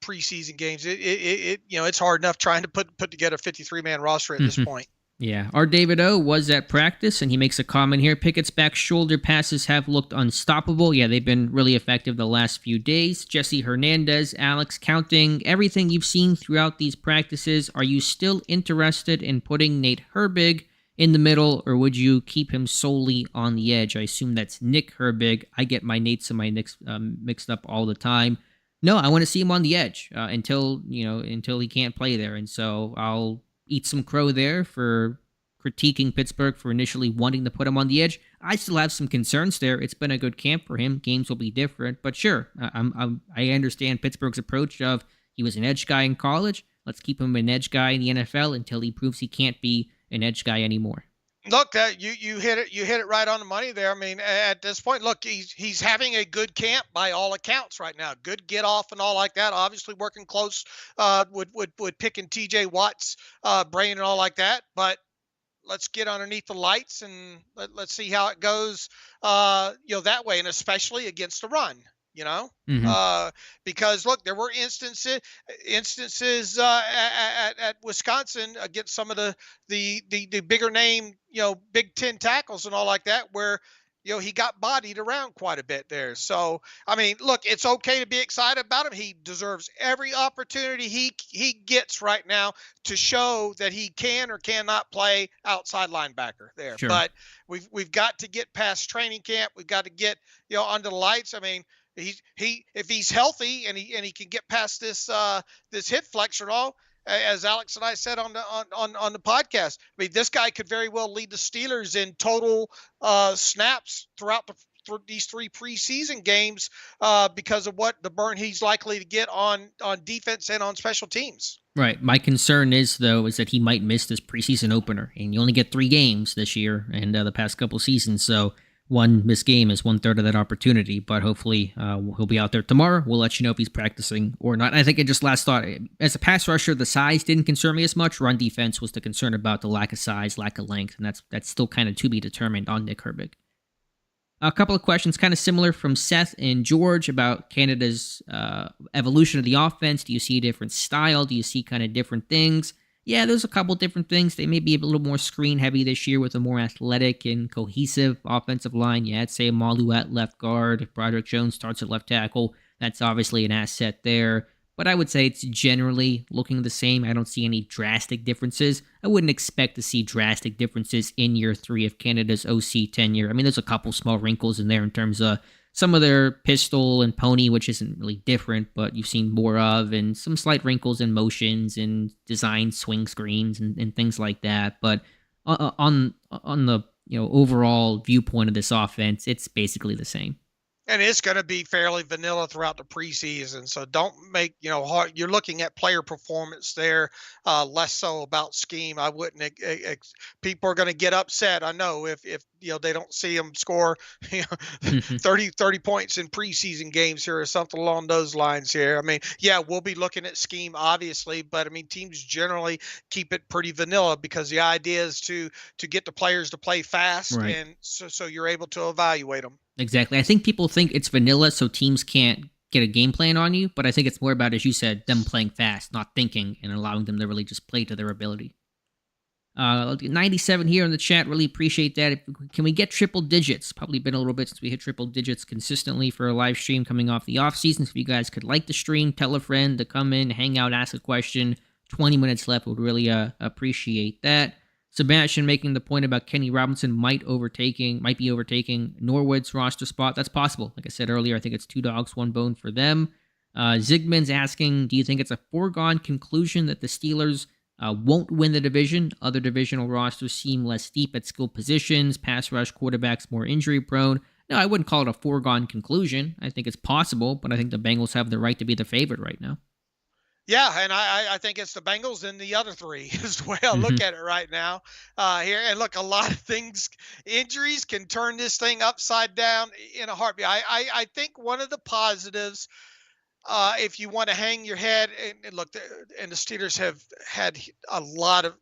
preseason games. It's hard enough trying to put together a 53-man roster at this point. Yeah. Our David O was at practice, and he makes a comment here. Pickett's back shoulder passes have looked unstoppable. Yeah, they've been really effective the last few days. Jesse Hernandez, Alex, counting everything you've seen throughout these practices, are you still interested in putting Nate Herbig in the middle, or would you keep him solely on the edge? I assume that's Nick Herbig. I get my Nates and my Nicks mixed up all the time. No, I want to see him on the edge until he can't play there, and so I'll eat some crow there for critiquing Pittsburgh for initially wanting to put him on the edge. I still have some concerns there. It's been a good camp for him. Games will be different, but sure, I understand Pittsburgh's approach of he was an edge guy in college. Let's keep him an edge guy in the NFL until he proves he can't be an edge guy anymore. Look, you hit it right on the money there. I mean, at this point, look, he's having a good camp by all accounts right now. Good get off and all like that. Obviously working close with picking TJ Watt's brain and all like that. But let's get underneath the lights and let's see how it goes. That way, and especially against the run. Because look, there were instances at Wisconsin against some of the bigger name, Big Ten tackles and all like that, where he got bodied around quite a bit there. So I mean, look, it's okay to be excited about him. He deserves every opportunity he gets right now to show that he can or cannot play outside linebacker there. Sure. But we've got to get past training camp. We've got to get under the lights. I mean, if he's healthy and he can get past this hip flexor and all, as Alex and I said on the podcast, I mean, this guy could very well lead the Steelers in total snaps throughout these 3 preseason games because of what the burn he's likely to get on defense and on special teams. Right. My concern is that he might miss this preseason opener, and you only get 3 games this year and the past couple seasons, so one missed game is 1/3 of that opportunity, but hopefully he'll be out there tomorrow. We'll let you know if he's practicing or not. I think just last thought, as a pass rusher, the size didn't concern me as much. Run defense was the concern about the lack of size, lack of length, and that's still kind of to be determined on Nick Herbig. A couple of questions kind of similar from Seth and George about Canada's evolution of the offense. Do you see a different style? Do you see kind of different things? Yeah, there's a couple different things. They may be a little more screen heavy this year with a more athletic and cohesive offensive line. Yeah, I'd say Malu at left guard. If Broderick Jones starts at left tackle, that's obviously an asset there. But I would say it's generally looking the same. I don't see any drastic differences. I wouldn't expect to see drastic differences in year 3 of Canada's OC tenure. I mean, there's a couple small wrinkles in there in terms of some of their pistol and pony, which isn't really different, but you've seen more of, and some slight wrinkles in motions and design swing screens and things like that. But on the overall viewpoint of this offense, it's basically the same. And it's going to be fairly vanilla throughout the preseason. So don't make, hard. You're looking at player performance there, less so about scheme. I wouldn't, people are going to get upset. I know if they don't see them score 30 points in preseason games here or something along those lines here. I mean, yeah, we'll be looking at scheme obviously, but I mean, teams generally keep it pretty vanilla because the idea is to get the players to play fast. Right. And so you're able to evaluate them. Exactly. I think people think it's vanilla so teams can't get a game plan on you, but I think it's more about, as you said, them playing fast, not thinking, and allowing them to really just play to their ability. 97 here in the chat. Really appreciate that. Can we get triple digits? Probably been a little bit since we hit triple digits consistently for a live stream coming off the off season. So if you guys could like the stream, tell a friend to come in, hang out, ask a question. 20 minutes left. Would really appreciate that. Sebastian making the point about Kenny Robinson might be overtaking Norwood's roster spot. That's possible. Like I said earlier, I think it's 2 dogs, 1 bone for them. Zigman's asking, do you think it's a foregone conclusion that the Steelers won't win the division? Other divisional rosters seem less deep at skill positions, pass rush, quarterbacks more injury prone. No, I wouldn't call it a foregone conclusion. I think it's possible, but I think the Bengals have the right to be the favorite right now. Yeah, and I think it's the Bengals and the other 3 is the way I look at it right now here. And look, a lot of things, injuries can turn this thing upside down in a heartbeat. I think one of the positives, if you want to hang your head and look, and the Steelers have had a lot of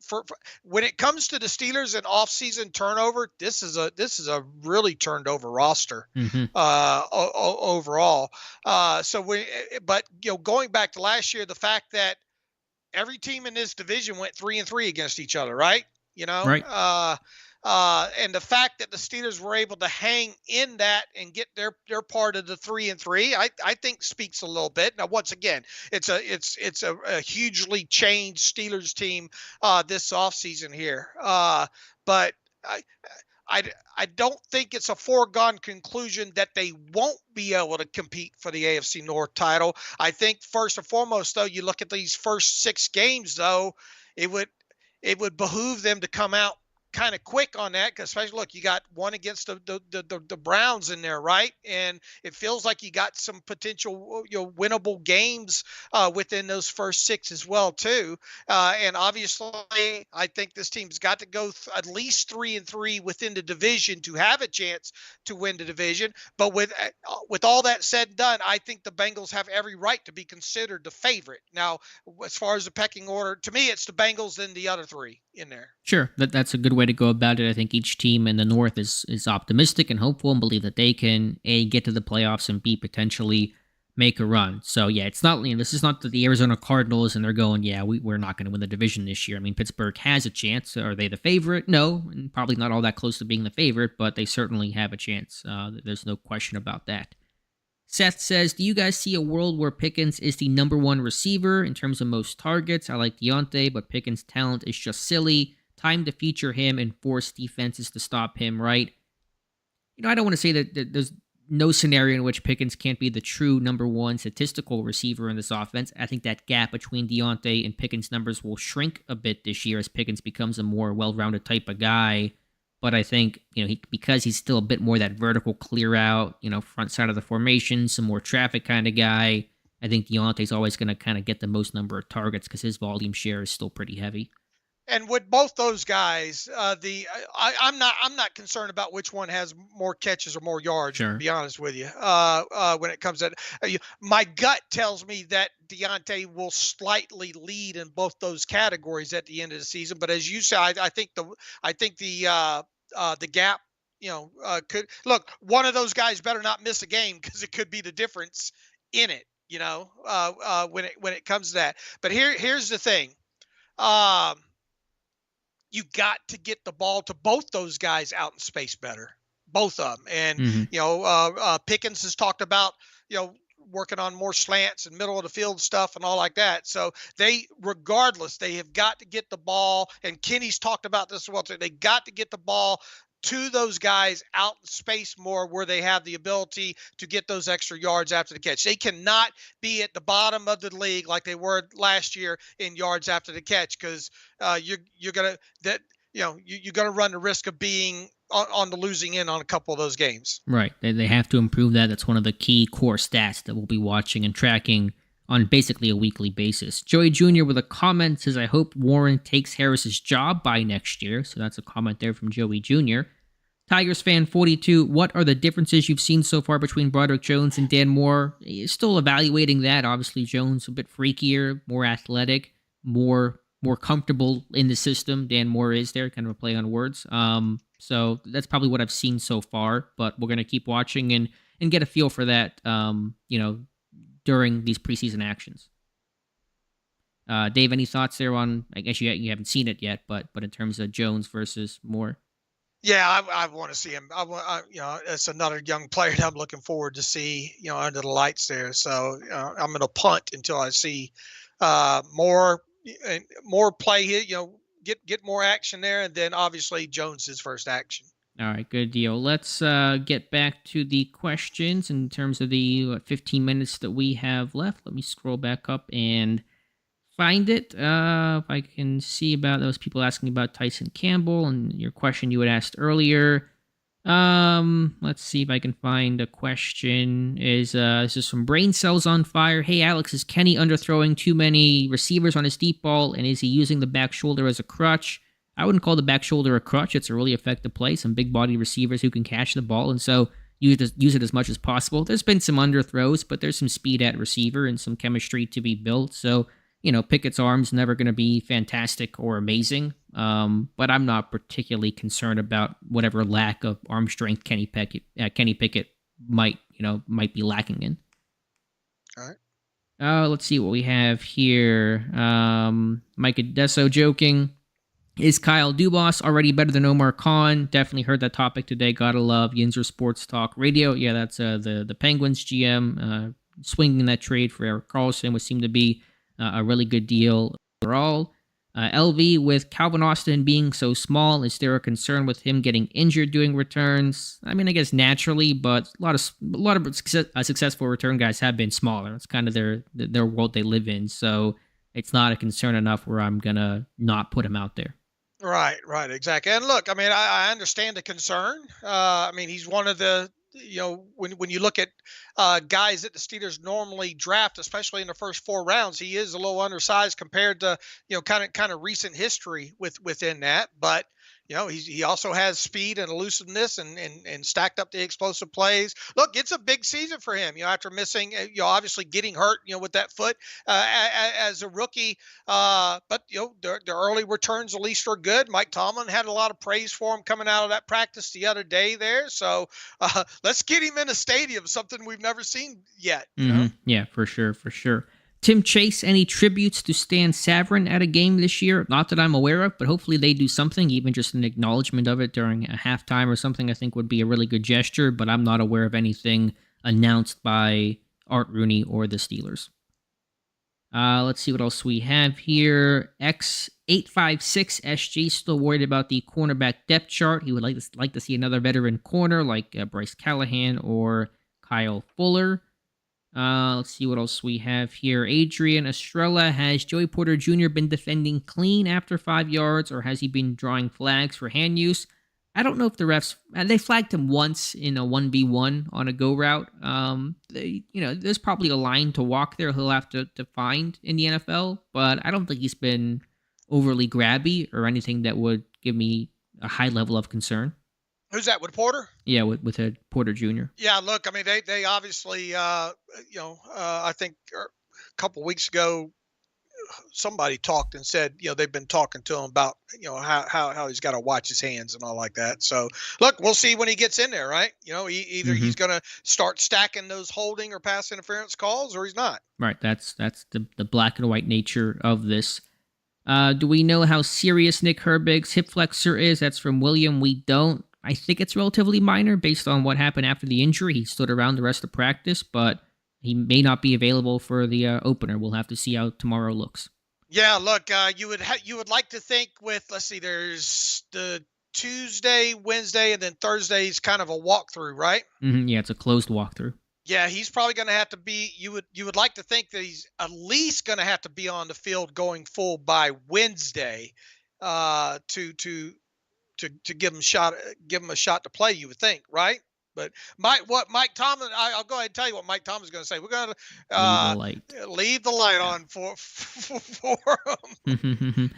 when it comes to the Steelers and off-season turnover, this is a really turned over roster overall. But going back to last year, the fact that every team in this division went 3-3 against each other, right? Right. And the fact that the Steelers were able to hang in that and get their part of the 3-3, I think speaks a little bit. Now, once again, it's a hugely changed Steelers team this offseason here. But I don't think it's a foregone conclusion that they won't be able to compete for the AFC North title. I think first and foremost, though, you look at these first 6 games, though, it would behoove them to come out kind of quick on that, because especially look, you got one against the Browns in there, right? And it feels like you got some potential winnable games within those first 6 as well too. And obviously, I think this team's got to go at least 3-3 within the division to have a chance to win the division. But with all that said and done, I think the Bengals have every right to be considered the favorite. Now, as far as the pecking order, to me, it's the Bengals and the other 3 in there. Sure, that's a good way to go about it. I think each team in the North is optimistic and hopeful and believe that they can A, get to the playoffs, and B, potentially make a run. So yeah, it's not, this is not the Arizona Cardinals and they're going, yeah, we're not going to win the division this year. I mean, Pittsburgh has a chance. Are they the favorite? No, and probably not all that close to being the favorite, but they certainly have a chance. There's no question about that. Seth says, do you guys see a world where Pickens is the number 1 receiver in terms of most targets? I like Deontay, but Pickens' talent is just silly. Time to feature him and force defenses to stop him, right? I don't want to say that there's no scenario in which Pickens can't be the true number 1 statistical receiver in this offense. I think that gap between Deontay and Pickens' numbers will shrink a bit this year as Pickens becomes a more well-rounded type of guy. But I think, because he's still a bit more that vertical clear out, front side of the formation, some more traffic kind of guy, I think Deontay's always going to kind of get the most number of targets because his volume share is still pretty heavy. And with both those guys, I'm not concerned about which one has more catches or more yards. Sure. To be honest with you, when it comes to my gut tells me that Deontay will slightly lead in both those categories at the end of the season. But as you say, I think the gap, could look. One of those guys better not miss a game because it could be the difference in it. When it comes to that. But here's the thing. You got to get the ball to both those guys out in space better, both of them. And, Pickens has talked about, working on more slants and middle of the field stuff and all like that. So regardless, they have got to get the ball. And Kenny's talked about this as well too. They got to get the ball to those guys out in space more where they have the ability to get those extra yards after the catch. They cannot be at the bottom of the league like they were last year in yards after the catch, because you're gonna run the risk of being on the losing end on a couple of those games. Right. They have to improve that. That's one of the key core stats that we'll be watching and tracking on basically a weekly basis. Joey Jr. with a comment says, I hope Warren takes Harris's job by next year. So that's a comment there from Joey Jr. Tigers fan 42, what are the differences you've seen so far between Broderick Jones and Dan Moore? Still evaluating that. Obviously, Jones a bit freakier, more athletic, more comfortable in the system. Dan Moore is there, kind of a play on words. So that's probably what I've seen so far, but we're going to keep watching and get a feel for that, during these preseason actions. Dave, any thoughts there on? I guess you haven't seen it yet, but in terms of Jones versus Moore. Yeah, I want to see him. It's another young player that I'm looking forward to see, under the lights there. So I'm going to punt until I see more play here. Get more action there, and then obviously Jones's first action. All right, good deal. Let's get back to the questions in terms of the 15 minutes that we have left. Let me scroll back up and find it. If I can see about those people asking about Tyson Campbell and your question you had asked earlier. Let's see if I can find a question. This is from Brain Cells on Fire. Hey Alex, is Kenny underthrowing too many receivers on his deep ball, and is he using the back shoulder as a crutch? I wouldn't call the back shoulder a crutch. It's a really effective play. Some big body receivers who can catch the ball, and so use it as much as possible. There's been some underthrows, but there's some speed at receiver and some chemistry to be built. So Pickett's arm's never going to be fantastic or amazing, but I'm not particularly concerned about whatever lack of arm strength Kenny Pickett might be lacking in. All right. Let's see what we have here. Mike Adesso joking. Is Kyle Dubas already better than Omar Khan? Definitely heard that topic today. Gotta love Yinzer Sports Talk Radio. Yeah, that's the Penguins GM swinging that trade for Erik Karlsson, which seemed to be a really good deal overall. LV, with Calvin Austin being so small, is there a concern with him getting injured doing returns? I mean, I guess naturally, but a lot of successful return guys have been smaller. It's kind of their world they live in, so it's not a concern enough where I'm gonna not put him out there. Right, exactly. And look, I mean, I understand the concern. I mean, he's one of the, when you look at guys that the Steelers normally draft, especially in the first 4 rounds, he is a little undersized compared to, kind of recent history within that. But he also has speed and elusiveness and stacked up the explosive plays. Look, it's a big season for him, after missing, obviously getting hurt, with that foot as a rookie. But, the early returns at least are good. Mike Tomlin had a lot of praise for him coming out of that practice the other day there. So let's get him in a stadium, something we've never seen yet. Yeah, for sure. Tim Chase, any tributes to Stan Savran at a game this year? Not that I'm aware of, but hopefully they do something, even just an acknowledgement of it during a halftime or something I think would be a really good gesture, but I'm not aware of anything announced by Art Rooney or the Steelers. Let's see what else we have here. X856SG still worried about the cornerback depth chart. He would like to see another veteran corner like Bryce Callahan or Kyle Fuller. Let's see what else we have here. Adrian Estrella, has Joey Porter Jr. been defending clean after 5 yards, or has he been drawing flags for hand use? I don't know if the refs, they flagged him once in a 1v1 on a go route. There's probably a line to walk there he'll have to find in the NFL, but I don't think he's been overly grabby or anything that would give me a high level of concern. Who's that, with Porter? Yeah, with Porter Jr. Yeah, look, I mean, they obviously, I think a couple weeks ago, somebody talked and said, they've been talking to him about, how he's got to watch his hands and all like that. So, look, we'll see when he gets in there, right? Either he's going to start stacking those holding or pass interference calls, or he's not. Right, that's the black and white nature of this. Do we know how serious Nick Herbig's hip flexor is? That's from William. We don't. I think it's relatively minor based on what happened after the injury. He stood around the rest of practice, but he may not be available for the opener. We'll have to see how tomorrow looks. Yeah, look, you would like to think with, let's see, there's the Tuesday, Wednesday, and then Thursday's kind of a walkthrough, right? Mm-hmm, yeah, it's a closed walkthrough. Yeah, he's probably going to have to be. You would like to think that he's at least going to have to be on the field going full by Wednesday, to give him a shot to play, you would think, right? But Mike Tomlin, I'll go ahead and tell you what Mike Tomlin is going to say. We're going to leave the light on for him.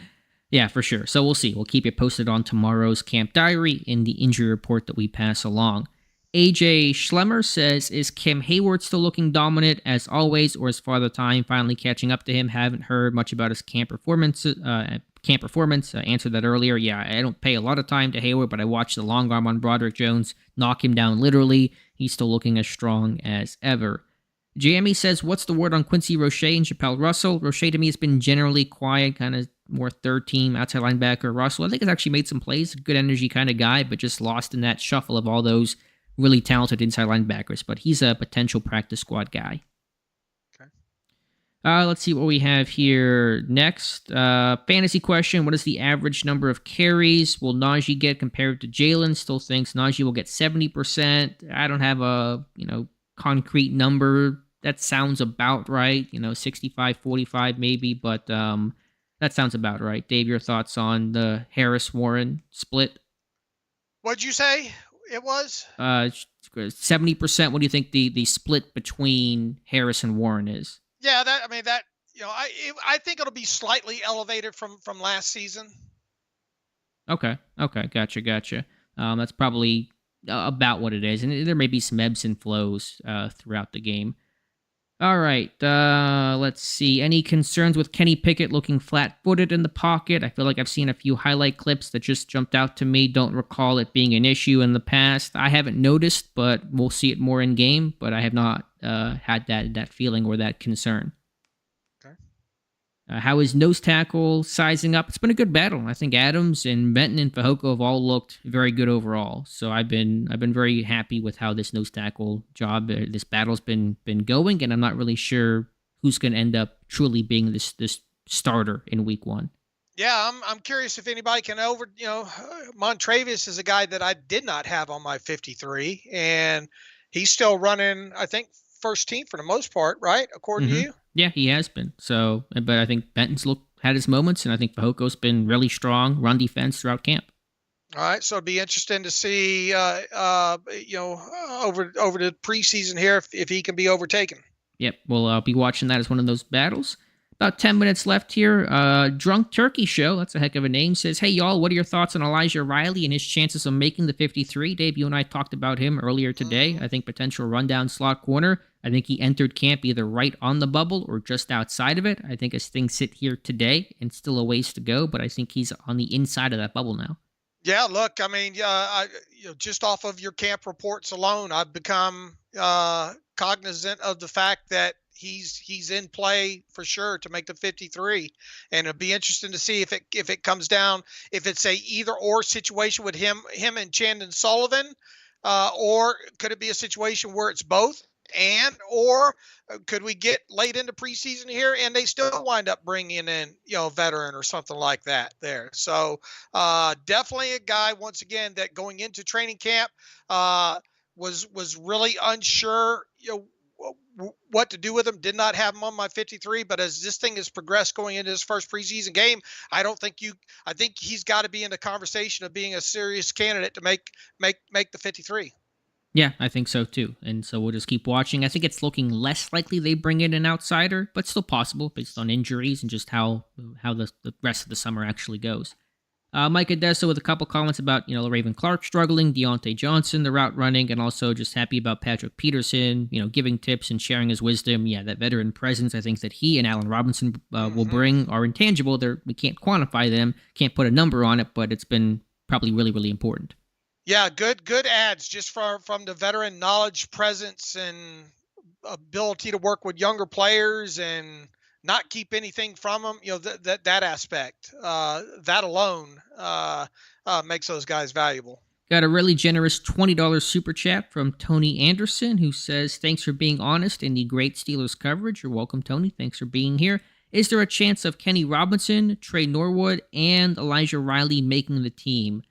Yeah, for sure. So we'll see. We'll keep you posted on tomorrow's camp diary in the injury report that we pass along. AJ Schlemmer says, is Cam Hayward still looking dominant as always, or is Father Time finally catching up to him? Haven't heard much about his camp performance. I answered that earlier. Yeah, I don't pay a lot of time to Hayward, but I watched the long arm on Broderick Jones knock him down literally. He's still looking as strong as ever. Jamie says, what's the word on Quincy Roche and Chappelle Russell? Roche to me has been generally quiet, kind of more third team outside linebacker. Russell, I think, has actually made some plays, good energy kind of guy, but just lost in that shuffle of all those really talented inside linebackers. But he's a potential practice squad guy. Okay. Let's see what we have here next. Fantasy question. What is the average number of carries will Najee get compared to Jalen? Still thinks Najee will get 70%. I don't have a, concrete number. That sounds about right. 65-45 maybe, but that sounds about right. Dave, your thoughts on the Harris-Warren split? What'd you say it was? 70%. What do you think the split between Harris and Warren is? Yeah, I think it'll be slightly elevated from last season. Okay, gotcha. That's probably about what it is, and there may be some ebbs and flows throughout the game. All right, let's see. Any concerns with Kenny Pickett looking flat-footed in the pocket? I feel like I've seen a few highlight clips that just jumped out to me. Don't recall it being an issue in the past. I haven't noticed, but we'll see it more in game. But I have not had that feeling or that concern. Okay. How is nose tackle sizing up? It's been a good battle. I think Adams and Benton and Fehoko have all looked very good overall. So I've been very happy with how this nose tackle job, this battle's been going, and I'm not really sure who's going to end up truly being this starter in week 1. Yeah, I'm curious if anybody can Montravius is a guy that I did not have on my 53, and he's still running, I think, first team for the most part, right? According to you? Yeah, he has been. So, but I think Benton's had his moments, and I think Fajoko's been really strong run defense throughout camp. All right, so it'd be interesting to see, over the preseason here if he can be overtaken. Yep, we'll be watching that as one of those battles. About 10 minutes left here. Drunk Turkey Show, that's a heck of a name, says, hey, y'all, what are your thoughts on Elijah Riley and his chances of making the 53? Dave, you and I talked about him earlier today. I think potential rundown slot corner. I think he entered camp either right on the bubble or just outside of it. I think as things sit here today, and still a ways to go, but I think he's on the inside of that bubble now. Yeah, look, I mean, just off of your camp reports alone, I've become cognizant of the fact that he's in play for sure to make the 53, and it'll be interesting to see if it comes down, if it's a either or situation with him and Chandon Sullivan, or could it be a situation where it's both, or could we get late into preseason here and they still wind up bringing in a veteran or something like that there. So definitely a guy, once again, that going into training camp was really unsure what to do with him. Did not have him on my 53, but as this thing has progressed going into his first preseason game, I think he's got to be in the conversation of being a serious candidate to make the 53. Yeah, I think so too. And so we'll just keep watching. I think it's looking less likely they bring in an outsider, but still possible based on injuries and just how the rest of the summer actually goes. Mike Odessa with a couple comments about, Raven Clark struggling, Deontay Johnson, the route running, and also just happy about Patrick Peterson, giving tips and sharing his wisdom. Yeah, that veteran presence I think that he and Allen Robinson will bring are intangible. We can't quantify them, can't put a number on it, but it's been probably really, really important. Yeah, good ads just from the veteran knowledge, presence, and ability to work with younger players and not keep anything from them. That aspect, that alone makes those guys valuable. Got a really generous $20 super chat from Tony Anderson, who says, thanks for being honest in the great Steelers coverage. You're welcome, Tony. Thanks for being here. Is there a chance of Kenny Robinson, Trey Norwood, and Elijah Riley making the team?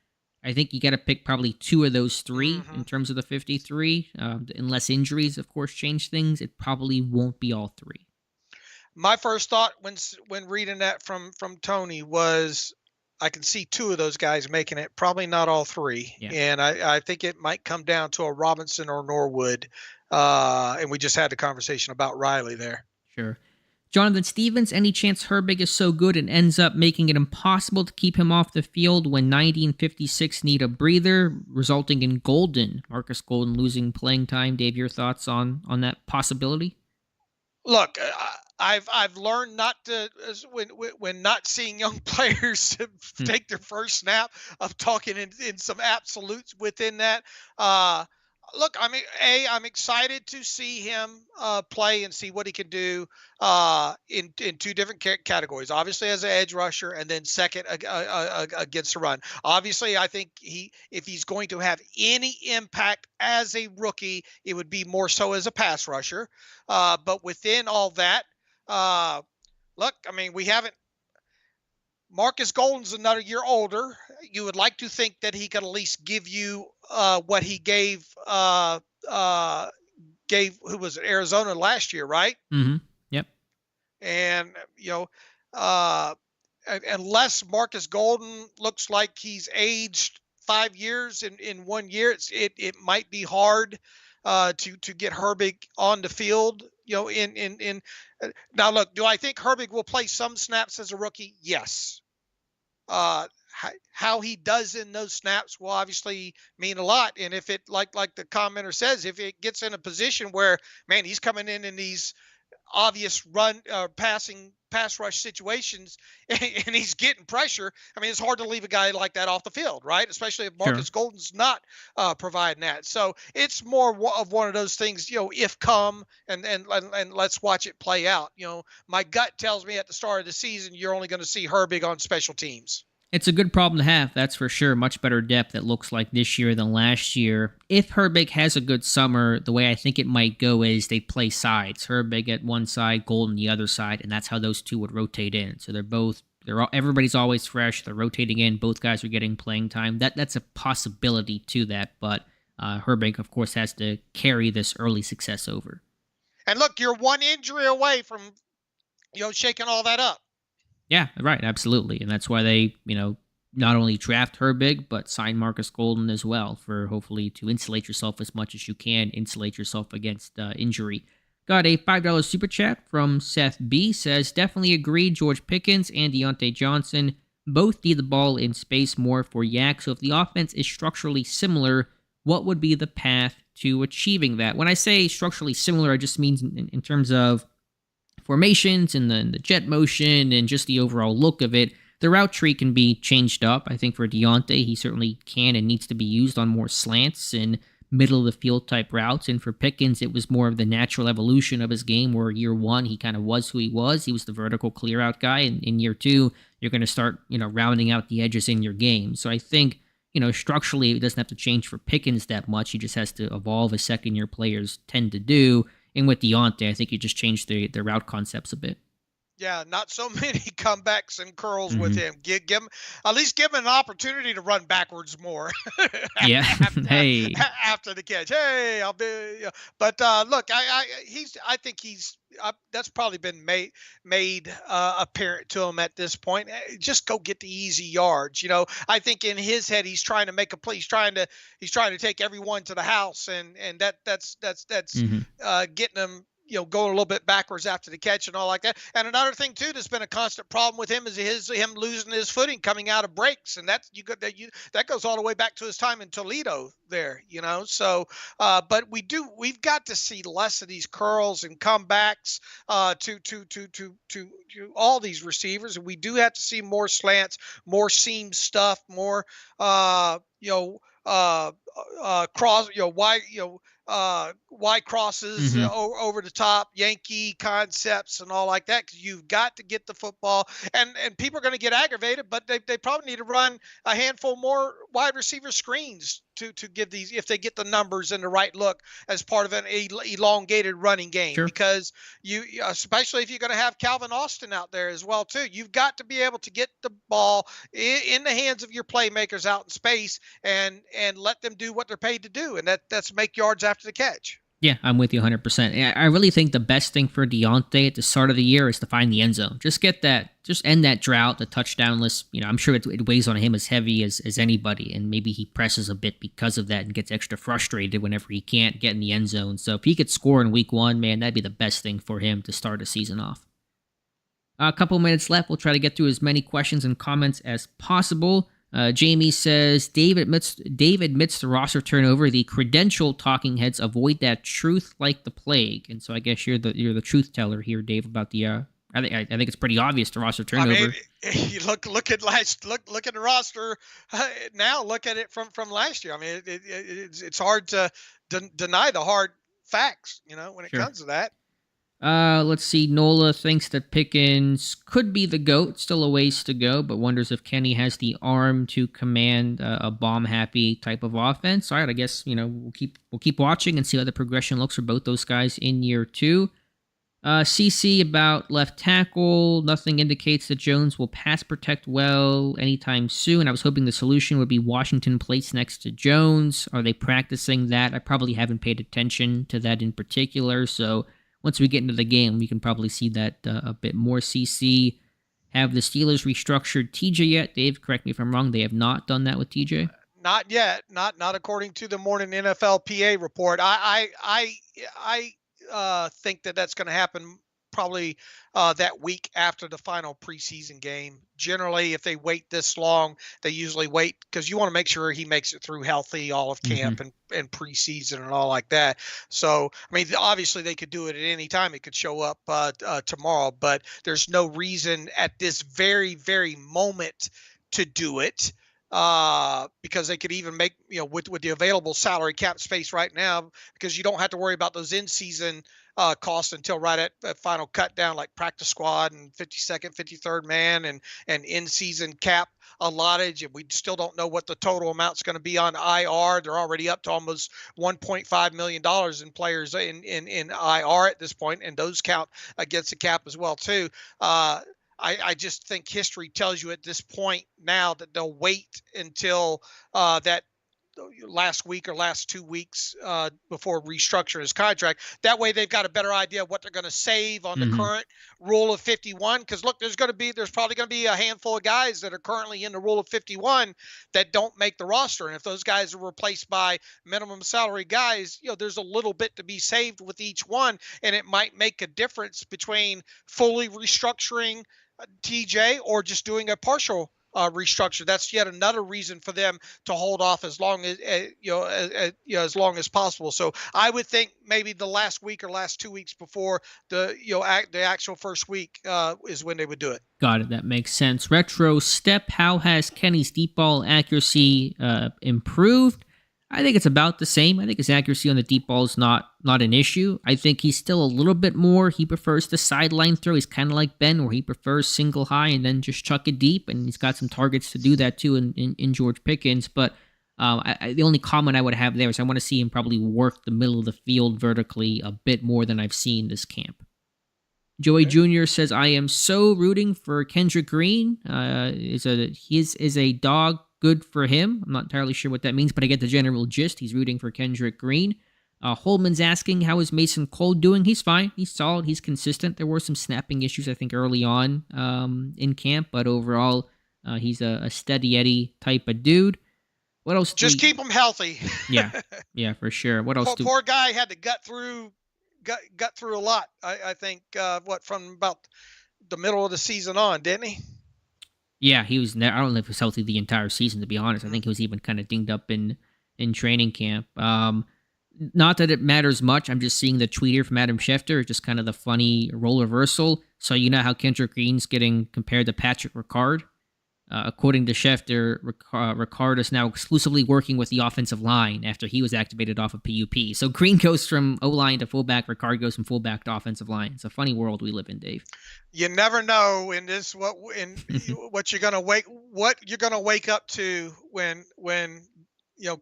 I think you got to pick probably 2 of those 3 in terms of the 53. Unless injuries, of course, change things, it probably won't be all 3. My first thought when reading that from Tony was I can see 2 of those guys making it, probably not all 3. Yeah. And I think it might come down to a Robinson or Norwood. And we just had the conversation about Riley there. Sure. Jonathan Stevens, any chance Herbig is so good and ends up making it impossible to keep him off the field when 90 and 56 need a breather, resulting in Marcus Golden losing playing time? Dave, your thoughts on that possibility? Look, I've learned not to, when not seeing young players take their first snap, of talking in some absolutes within that. look, I'm excited to see him play and see what he can do in two different categories. Obviously, as an edge rusher, and then second against the run. Obviously, I think if he's going to have any impact as a rookie, it would be more so as a pass rusher. But within all that, look, I mean, we haven't. Marcus Golden's another year older. You would like to think that he could at least give you what he gave who was it, Arizona last year, right? Mm-hmm. Yep. And unless Marcus Golden looks like he's aged 5 years in 1 year, it might be hard to get Herbig on the field. Now look, do I think Herbig will play some snaps as a rookie? Yes. How he does in those snaps will obviously mean a lot. And if it, like the commenter says, if it gets in a position where, man, he's coming in these obvious pass rush situations and he's getting pressure, I mean, it's hard to leave a guy like that off the field, right? Especially if Marcus Golden's not providing that. So it's more of one of those things, if come and let's watch it play out. My gut tells me at the start of the season, you're only going to see Herbig on special teams. It's a good problem to have, that's for sure. Much better depth, it looks like, this year than last year. If Herbig has a good summer, the way I think it might go is they play sides. Herbig at one side, Golden the other side, and that's how those two would rotate in. So everybody's always fresh. They're rotating in. Both guys are getting playing time. That's a possibility to that, but Herbig, of course, has to carry this early success over. And look, you're one injury away from, shaking all that up. Yeah, right, absolutely. And that's why they, not only draft Herbig, but sign Marcus Golden as well, for hopefully to insulate yourself as much as you can, insulate yourself against injury. Got a $5 super chat from Seth B. Says, definitely agree, George Pickens and Deontay Johnson both need the ball in space more for Yak. So if the offense is structurally similar, what would be the path to achieving that? When I say structurally similar, I just mean in terms of formations and the jet motion and just the overall look of it. The route tree can be changed up. I think for Deontay, he certainly can and needs to be used on more slants and middle of the field type routes. And for Pickens, it was more of the natural evolution of his game, where year one, he kind of was who he was. He was the vertical clear out guy. And in year two, you're going to start, rounding out the edges in your game. So I think, structurally, it doesn't have to change for Pickens that much. He just has to evolve as second year players tend to do. And with Deontay, I think you just changed the route concepts a bit. Yeah, not so many comebacks and curls with him. Give him an opportunity to run backwards more. after the catch. Hey, I'll be. But look, I think he's. That's probably been made apparent to him at this point. Just go get the easy yards. I think in his head he's trying to make a play. He's trying to take everyone to the house, and that's getting them. Going a little bit backwards after the catch and all like that. And another thing too, that's been a constant problem with him is him losing his footing coming out of breaks, and that goes all the way back to his time in Toledo there. So, but we've got to see less of these curls and comebacks to all these receivers, and we do have to see more slants, more seam stuff, more cross, Y crosses over the top, Yankee concepts and all like that, because you've got to get the football, and people are going to get aggravated, but they probably need to run a handful more wide receiver screens to give these, if they get the numbers and the right look as part of an elongated running game. Sure. Because especially if you're going to have Calvin Austin out there as well too, you've got to be able to get the ball in the hands of your playmakers out in space and let them do what they're paid to do, and that's make yards after the catch. Yeah, I'm with you 100%. I really think the best thing for Deontay at the start of the year is to find the end zone. Just end that drought, the touchdownless. I'm sure it weighs on him as heavy as anybody, and maybe he presses a bit because of that and gets extra frustrated whenever he can't get in the end zone. So if he could score in week one, man, that'd be the best thing for him to start a season off. A couple minutes left. We'll try to get through as many questions and comments as possible. Jamie says, Dave admits the roster turnover. The credential talking heads avoid that truth like the plague. And so I guess you're the truth teller here, Dave, about the I think it's pretty obvious the roster I turnover. mean, you look at the roster now. Look at it from last year. I mean, it's hard to deny the hard facts, when it Sure. comes to that. Let's see. Nola thinks that Pickens could be the GOAT. Still a ways to go, but wonders if Kenny has the arm to command a bomb-happy type of offense. All right, I guess we'll keep watching and see how the progression looks for both those guys in year 2. CC about left tackle. Nothing indicates that Jones will pass protect well anytime soon. I was hoping the solution would be Washington placed next to Jones. Are they practicing that? I probably haven't paid attention to that in particular, so once we get into the game, we can probably see that a bit more. CC, have the Steelers restructured TJ yet? Dave, correct me if I'm wrong. They have not done that with TJ? Not yet. Not according to the morning NFLPA report. I think that's going to happen probably that week after the final preseason game. Generally, if they wait this long, they usually wait because you want to make sure he makes it through healthy all of camp and preseason and all like that. So, I mean, obviously they could do it at any time. It could show up tomorrow, but there's no reason at this very, very moment to do it. Because they could even make, with the available salary cap space right now, because you don't have to worry about those in-season costs until right at final cut down, like practice squad and 52nd, 53rd man and in-season cap allotted. And we still don't know what the total amount's going to be on IR. They're already up to almost $1.5 million in players in IR at this point, and those count against the cap as well too. I just think history tells you at this point now that they'll wait until that last week or last 2 weeks before restructuring his contract. That way they've got a better idea of what they're going to save on the current rule of 51. Because look, there's probably going to be a handful of guys that are currently in the rule of 51 that don't make the roster. And if those guys are replaced by minimum salary guys, there's a little bit to be saved with each one. And it might make a difference between fully restructuring TJ or just doing a partial restructure. That's yet another reason for them to hold off as long as as long as possible. So I would think maybe the last week or last 2 weeks before the actual first week is when they would do it. Got it. That makes sense. Retro Step, how has Kenny's deep ball accuracy improved? I think it's about the same. I think his accuracy on the deep ball is not an issue. I think he's still a little bit more. He prefers the sideline throw. He's kind of like Ben, where he prefers single high and then just chuck it deep. And he's got some targets to do that too in George Pickens. But the only comment I would have there is I want to see him probably work the middle of the field vertically a bit more than I've seen this camp. Joey Jr. says, I am so rooting for Kendrick Green. He is a dog. Good for him. I'm not entirely sure what that means, but I get the general gist. He's rooting for Kendrick Green. Holman's asking, how is Mason Cole doing? He's fine. He's solid. He's consistent. There were some snapping issues, I think, early on in camp, but overall, he's a steady Eddie type of dude. What else? Just keep him healthy. Yeah, for sure. What else? Poor guy had to gut through a lot. I think from about the middle of the season on, didn't he? Yeah, he was. I don't know if he was healthy the entire season, to be honest. I think he was even kind of dinged up in training camp. Not that it matters much. I'm just seeing the tweet here from Adam Schefter, just kind of the funny role reversal. So you know how Kendrick Green's getting compared to Patrick Ricard? According to Schefter, Ricard is now exclusively working with the offensive line after he was activated off of PUP. So Green goes from O-line to fullback, Ricard goes from fullback to offensive line. It's a funny world we live in, Dave. You never know in this what you're gonna wake up to when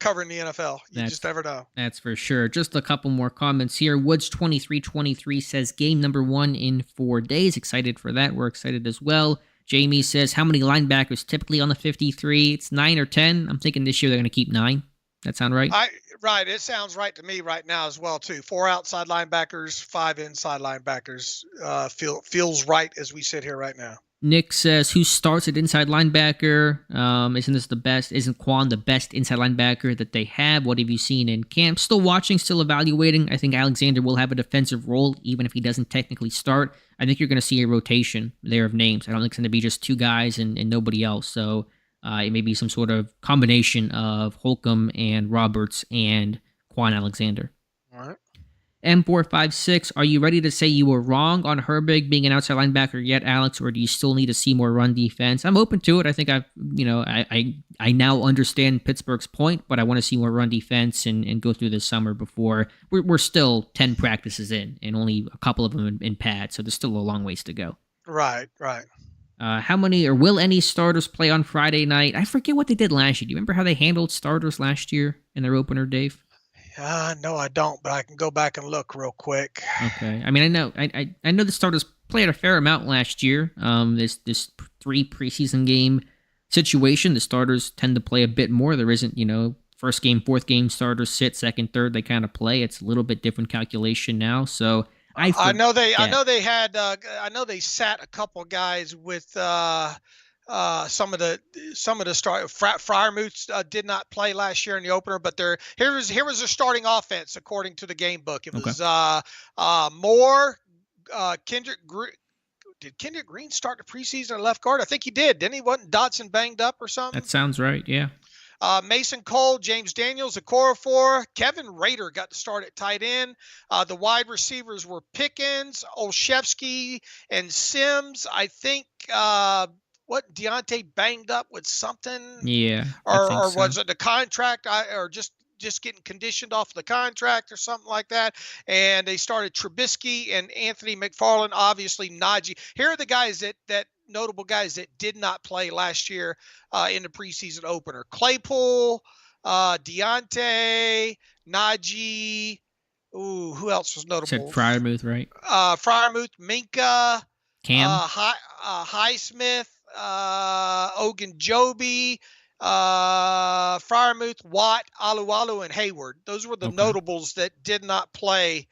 covering the NFL. You just never know. That's for sure. Just a couple more comments here. Woods 2323 says game number 1 in 4 days. Excited for that. We're excited as well. Jamie says, how many linebackers typically on the 53? It's 9 or 10. I'm thinking this year they're going to keep 9. That sound right? Right. It sounds right to me right now as well, too. 4 outside linebackers, 5 inside linebackers. Feels right as we sit here right now. Nick says, who starts at inside linebacker? Isn't Quan the best inside linebacker that they have? What have you seen in camp? Still watching, still evaluating. I think Alexander will have a defensive role, even if he doesn't technically start. I think you're going to see a rotation there of names. I don't think it's going to be just 2 guys and nobody else. So it may be some sort of combination of Holcomb and Roberts and Quan Alexander. All right. M456, are you ready to say you were wrong on Herbig being an outside linebacker yet, Alex, or do you still need to see more run defense? I'm open to it. I think I now understand Pittsburgh's point, but I want to see more run defense and go through this summer before we're still 10 practices in and only a couple of them in pads, so there's still a long ways to go. Right. How many or will any starters play on Friday night? I forget what they did last year. Do you remember how they handled starters last year in their opener, Dave? No, I don't, but I can go back and look real quick. Okay. I mean, I know the starters played a fair amount last year. This 3 preseason game situation, the starters tend to play a bit more. There isn't, first game, fourth game starters sit, second, third, they kind of play. It's a little bit different calculation now. So I know they sat a couple guys with some of the start. Freiermuth did not play last year in the opener, but here was their starting offense according to the game book. It was Moore, Kendrick. Did Kendrick Green start the preseason at left guard? I think he did. Didn't he? Wasn't Dotson banged up or something? That sounds right. Yeah. Mason Cole, James Daniels, Okorafor, Kevin Rader got to start at tight end. The wide receivers were Pickens, Olszewski, and Sims. I think Deontay banged up with something? Yeah. Or was it the contract? Or just getting conditioned off the contract or something like that. And they started Trubisky and Anthony McFarland, obviously Najee. Here are the guys that notable guys that did not play last year in the preseason opener. Claypool, Deontay, Najee. Ooh, who else was notable? Said Freiermuth, right? Freiermuth, Minka, Cam, Highsmith, Ogunjobi, Freiermuth, Watt, Alualu, and Hayward. Those were the notables that did not play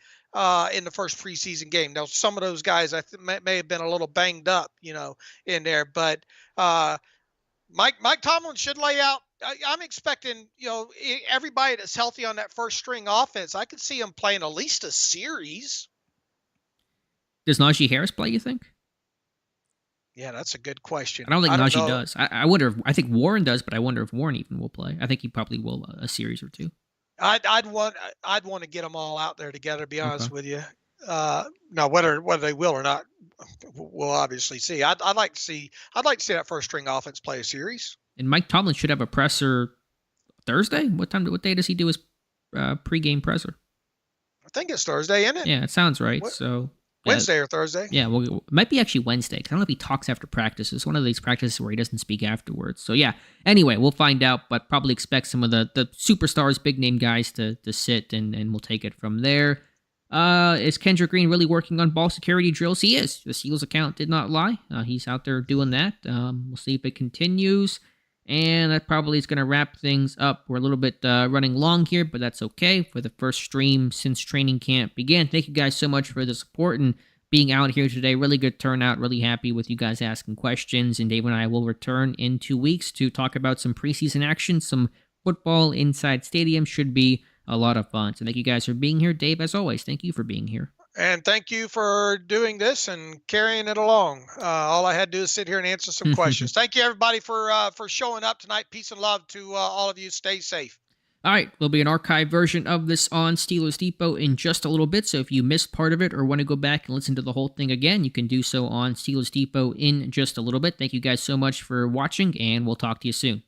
in the first preseason game. Now, some of those guys I think may have been a little banged up, in there. But Mike Tomlin should lay out. I'm expecting, everybody that's healthy on that first string offense. I could see him playing at least a series. Does Najee Harris play, you think? Yeah, that's a good question. I don't think Najee does. I wonder. I think Warren does, but I wonder if Warren even will play. I think he probably will a series or two. I'd want to get them all out there together. To be honest with you, now whether they will or not, we'll obviously see. I'd like to see that first string offense play a series. And Mike Tomlin should have a presser Thursday. What day does he do his pregame presser? I think it's Thursday, isn't it? Yeah, it sounds right. So Wednesday or Thursday? Yeah, well, it might be actually Wednesday, because I don't know if he talks after practice. It's one of these practices where he doesn't speak afterwards. So yeah, anyway, we'll find out, but probably expect some of the superstars, big-name guys to sit, and we'll take it from there. Is Kendrick Green really working on ball security drills? He is. The Steelers account did not lie. He's out there doing that. We'll see if it continues. And that probably is going to wrap things up. We're a little bit running long here, but that's okay for the first stream since training camp began. Thank you guys so much for the support and being out here today. Really good turnout. Really happy with you guys asking questions. And Dave and I will return in 2 weeks to talk about some preseason action, some football inside stadium. Should be a lot of fun. So thank you guys for being here. Dave, as always, thank you for being here. And thank you for doing this and carrying it along. All I had to do is sit here and answer some questions. Thank you, everybody, for showing up tonight. Peace and love to all of you. Stay safe. All right, there'll be an archive version of this on Steelers Depot in just a little bit, so if you missed part of it or want to go back and listen to the whole thing again, you can do so on Steelers Depot in just a little bit. Thank you guys so much for watching, and we'll talk to you soon.